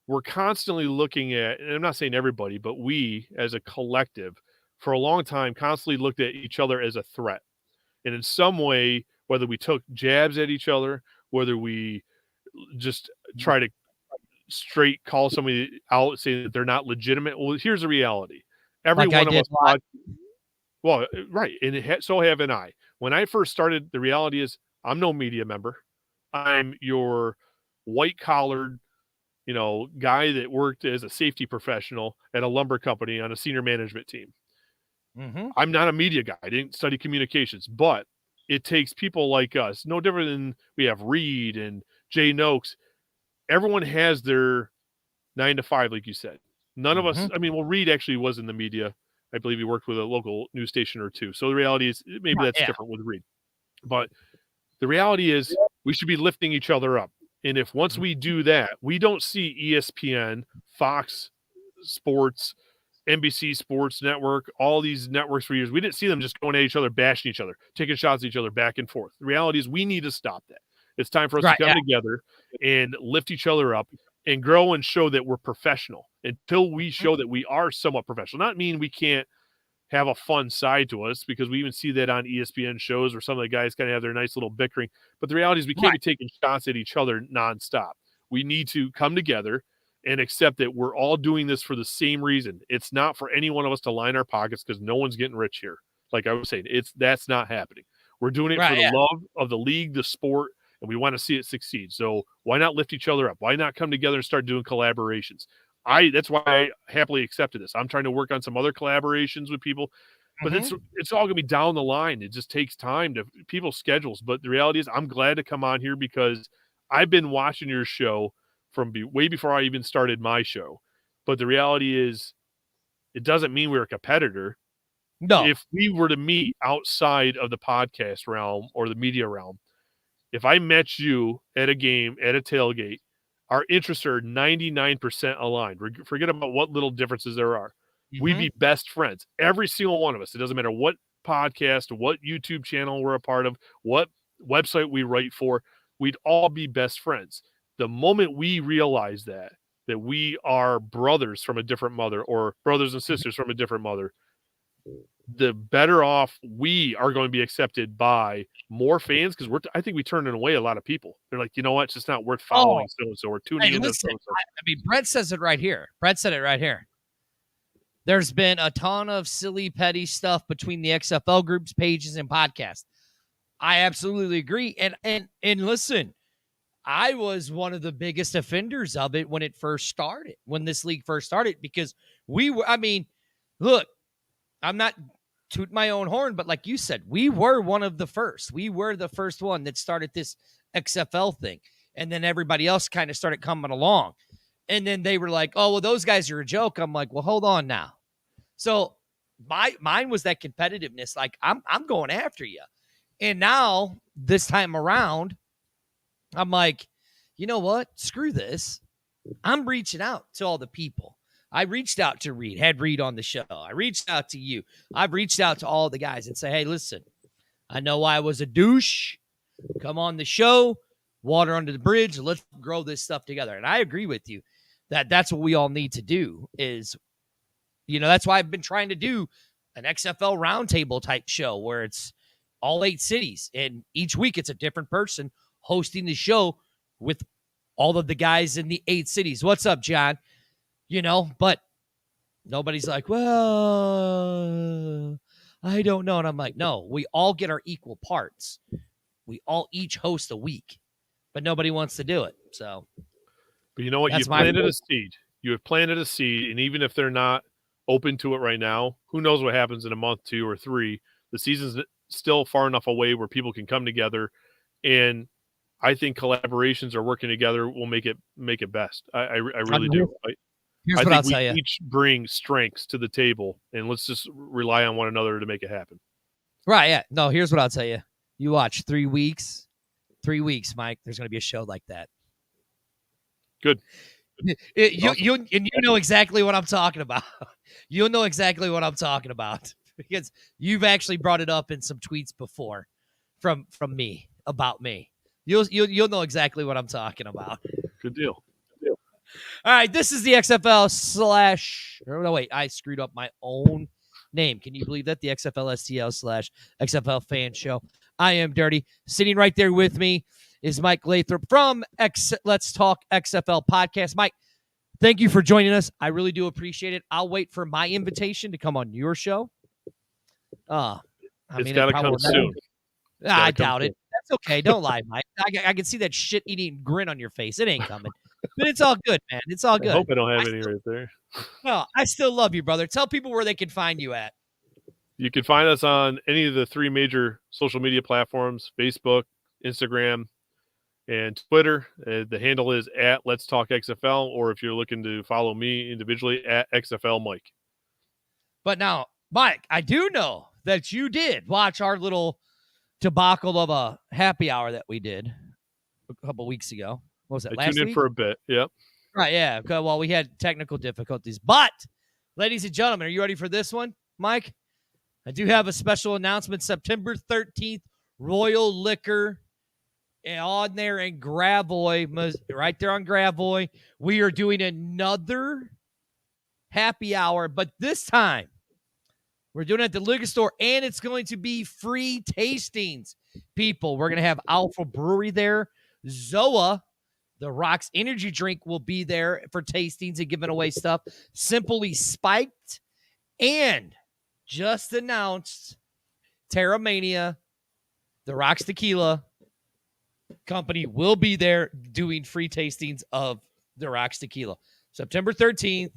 Speaker 4: we're constantly looking at, and I'm not saying everybody, but we as a collective for a long time constantly looked at each other as a threat. And in some way, whether we took jabs at each other, whether we just try to straight call somebody out saying that they're not legitimate. Well, here's the reality. Every
Speaker 1: like
Speaker 4: one of us, well, right. And so haven't I. When I first started, the reality is I'm no media member. I'm your white collared, guy that worked as a safety professional at a lumber company on a senior management team. I'm not a media guy. I didn't study communications, but it takes people like us, no different than we have Reed and Jay Noakes. Everyone has their 9 to 5, like you said. None of us, Reed actually was in the media. I believe he worked with a local news station or two. So the reality is maybe that's different with Reed. But the reality is we should be lifting each other up. And if once we do that, we don't see ESPN, Fox Sports, NBC Sports Network, all these networks for years. We didn't see them just going at each other, bashing each other, taking shots at each other back and forth. The reality is we need to stop that. It's time for us to come together and lift each other up and grow and show that we're professional. Until we show that we are somewhat professional. Not mean we can't have a fun side to us, because we even see that on ESPN shows where some of the guys kind of have their nice little bickering. But the reality is we can't be taking shots at each other nonstop. We need to come together and accept that we're all doing this for the same reason. It's not for any one of us to line our pockets, because no one's getting rich here. Like I was saying, that's not happening. We're doing it for the love of the league, the sport, and we want to see it succeed. So why not lift each other up? Why not come together and start doing collaborations? That's why I happily accepted this. I'm trying to work on some other collaborations with people, but it's all going to be down the line. It just takes time to people's schedules. But the reality is I'm glad to come on here, because I've been watching your show from way before I even started my show. But the reality is it doesn't mean we're a competitor.
Speaker 1: No.
Speaker 4: If we were to meet outside of the podcast realm or the media realm, if I met you at a game, at a tailgate, our interests are 99% aligned. Forget about what little differences there are. We'd be best friends. Every single one of us. It doesn't matter what podcast, what YouTube channel we're a part of, what website we write for. We'd all be best friends. The moment we realize that we are brothers from a different mother, or brothers and sisters from a different mother, the better off we are going to be accepted by more fans, because I think we turning away a lot of people. They're like, you know what? It's just not worth following so-and-so or tuning in.
Speaker 1: Brett says it right here. Brett said it right here. There's been a ton of silly, petty stuff between the XFL groups, pages, and podcasts. I absolutely agree. And listen, I was one of the biggest offenders of it when this league first started, because look, I'm not toot my own horn, but like you said, we were one of the first. We were the first one that started this XFL thing. And then everybody else kind of started coming along. And then they were like, oh, well, those guys are a joke. I'm like, well, hold on now. So mine was that competitiveness. Like, I'm going after you. And now this time around, I'm like, you know what? Screw this. I'm reaching out to all the people. I reached out to Reed, had Reed on the show. I reached out to you. I've reached out to all the guys and say, hey, listen, I know I was a douche. Come on the show, water under the bridge. Let's grow this stuff together. And I agree with you that that's what we all need to do is, that's why I've been trying to do an XFL roundtable type show where it's all 8 cities. And each week it's a different person hosting the show with all of the guys in the 8 cities. What's up, John? But nobody's like, well, I don't know. And I'm like, no, we all get our equal parts. We all each host a week, but nobody wants to do it. So,
Speaker 4: but you know what? You've planted a seed. You have planted a seed, and even if they're not open to it right now, who knows what happens in a month, 2 or 3? The season's still far enough away where people can come together, and I think collaborations or working together will make it best. I really do.
Speaker 1: Here's what I'll tell you.
Speaker 4: Each bring strengths to the table, and let's just rely on one another to make it happen.
Speaker 1: Right, yeah. No, here's what I'll tell you. You watch 3 weeks, Mike, there's going to be a show like that.
Speaker 4: Good.
Speaker 1: You know exactly what I'm talking about. You'll know exactly what I'm talking about because you've actually brought it up in some tweets before from me about me. You'll know exactly what I'm talking about.
Speaker 4: Good deal.
Speaker 1: All right, this is the XFL I screwed up my own name. Can you believe that? The XFL STL / XFL Fan Show. I am Dirty. Sitting right there with me is Mike Lathrop from Let's Talk XFL Podcast. Mike, thank you for joining us. I really do appreciate it. I'll wait for my invitation to come on your show.
Speaker 4: It's got to come soon.
Speaker 1: I doubt it. That's okay. Don't lie, Mike. I can see that shit-eating grin on your face. It ain't coming. But it's all good, man. It's all good.
Speaker 4: I hope I don't have any right there.
Speaker 1: No, I still love you, brother. Tell people where they can find you at.
Speaker 4: You can find us on any of the 3 major social media platforms, Facebook, Instagram, and Twitter. The handle is at Let's Talk XFL, or if you're looking to follow me individually, at XFL Mike.
Speaker 1: But now, Mike, I do know that you did watch our little debacle of a happy hour that we did a couple weeks ago. What was it, last week? I tuned
Speaker 4: in for a bit, yep.
Speaker 1: Right, yeah. Okay, well, we had technical difficulties. But, ladies and gentlemen, are you ready for this one, Mike? I do have a special announcement. September 13th, Royal Liquor on there in Gravois, right there on Gravois. We are doing another happy hour, but this time we're doing it at the liquor store, and it's going to be free tastings. People, we're going to have Alpha Brewery there. Zoa, the Rocks energy drink, will be there for tastings and giving away stuff. Simply Spiked, and just announced Terramania, the Rocks Tequila company will be there doing free tastings of the Rocks Tequila. September 13th,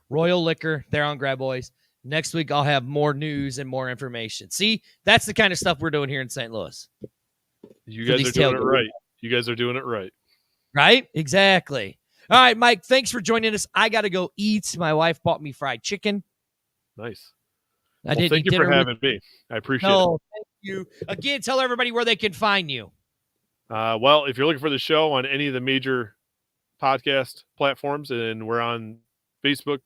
Speaker 1: Royal Liquor there on Gravois. Next week, I'll have more news and more information. See, that's the kind of stuff we're doing here in St. Louis.
Speaker 4: You guys are doing it right. You guys are doing it right.
Speaker 1: Right? Exactly. All right, Mike, thanks for joining us. I got to go eat. My wife bought me fried chicken.
Speaker 4: Nice.
Speaker 1: Thank
Speaker 4: you for having me. I appreciate it.
Speaker 1: Thank you. Again, tell everybody where they can find you.
Speaker 4: Well, if you're looking for the show on any of the major podcast platforms, and we're on Facebook,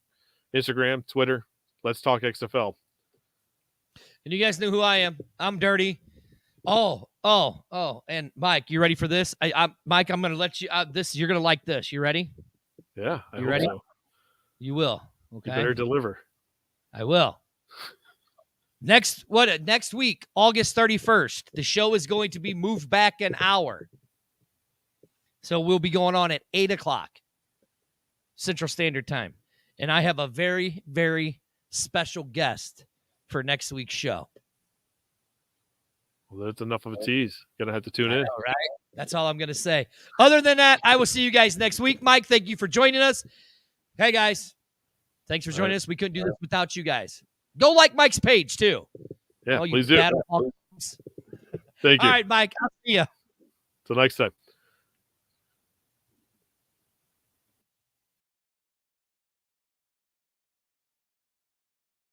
Speaker 4: Instagram, Twitter, Let's Talk XFL.
Speaker 1: And you guys know who I am. I'm Dirty. Oh. And Mike, you ready for this? Mike, I'm going to let you you're going to like this. You ready?
Speaker 4: Yeah.
Speaker 1: You ready? So. You will. Okay.
Speaker 4: You better deliver.
Speaker 1: I will. Next week, August 31st, the show is going to be moved back an hour. So we'll be going on at 8:00 Central Standard Time. And I have a very, very special guest for next week's show.
Speaker 4: Well, that's enough of a tease. Gonna have to tune in.
Speaker 1: All right. That's all I'm going to say. Other than that, I will see you guys next week. Mike, thank you for joining us. Hey, guys. Thanks for joining us. We couldn't do this without you guys. Go like Mike's page, too.
Speaker 4: Yeah, please do.
Speaker 1: Thank
Speaker 4: you.
Speaker 1: All right, Mike. I'll see you.
Speaker 4: Till next time.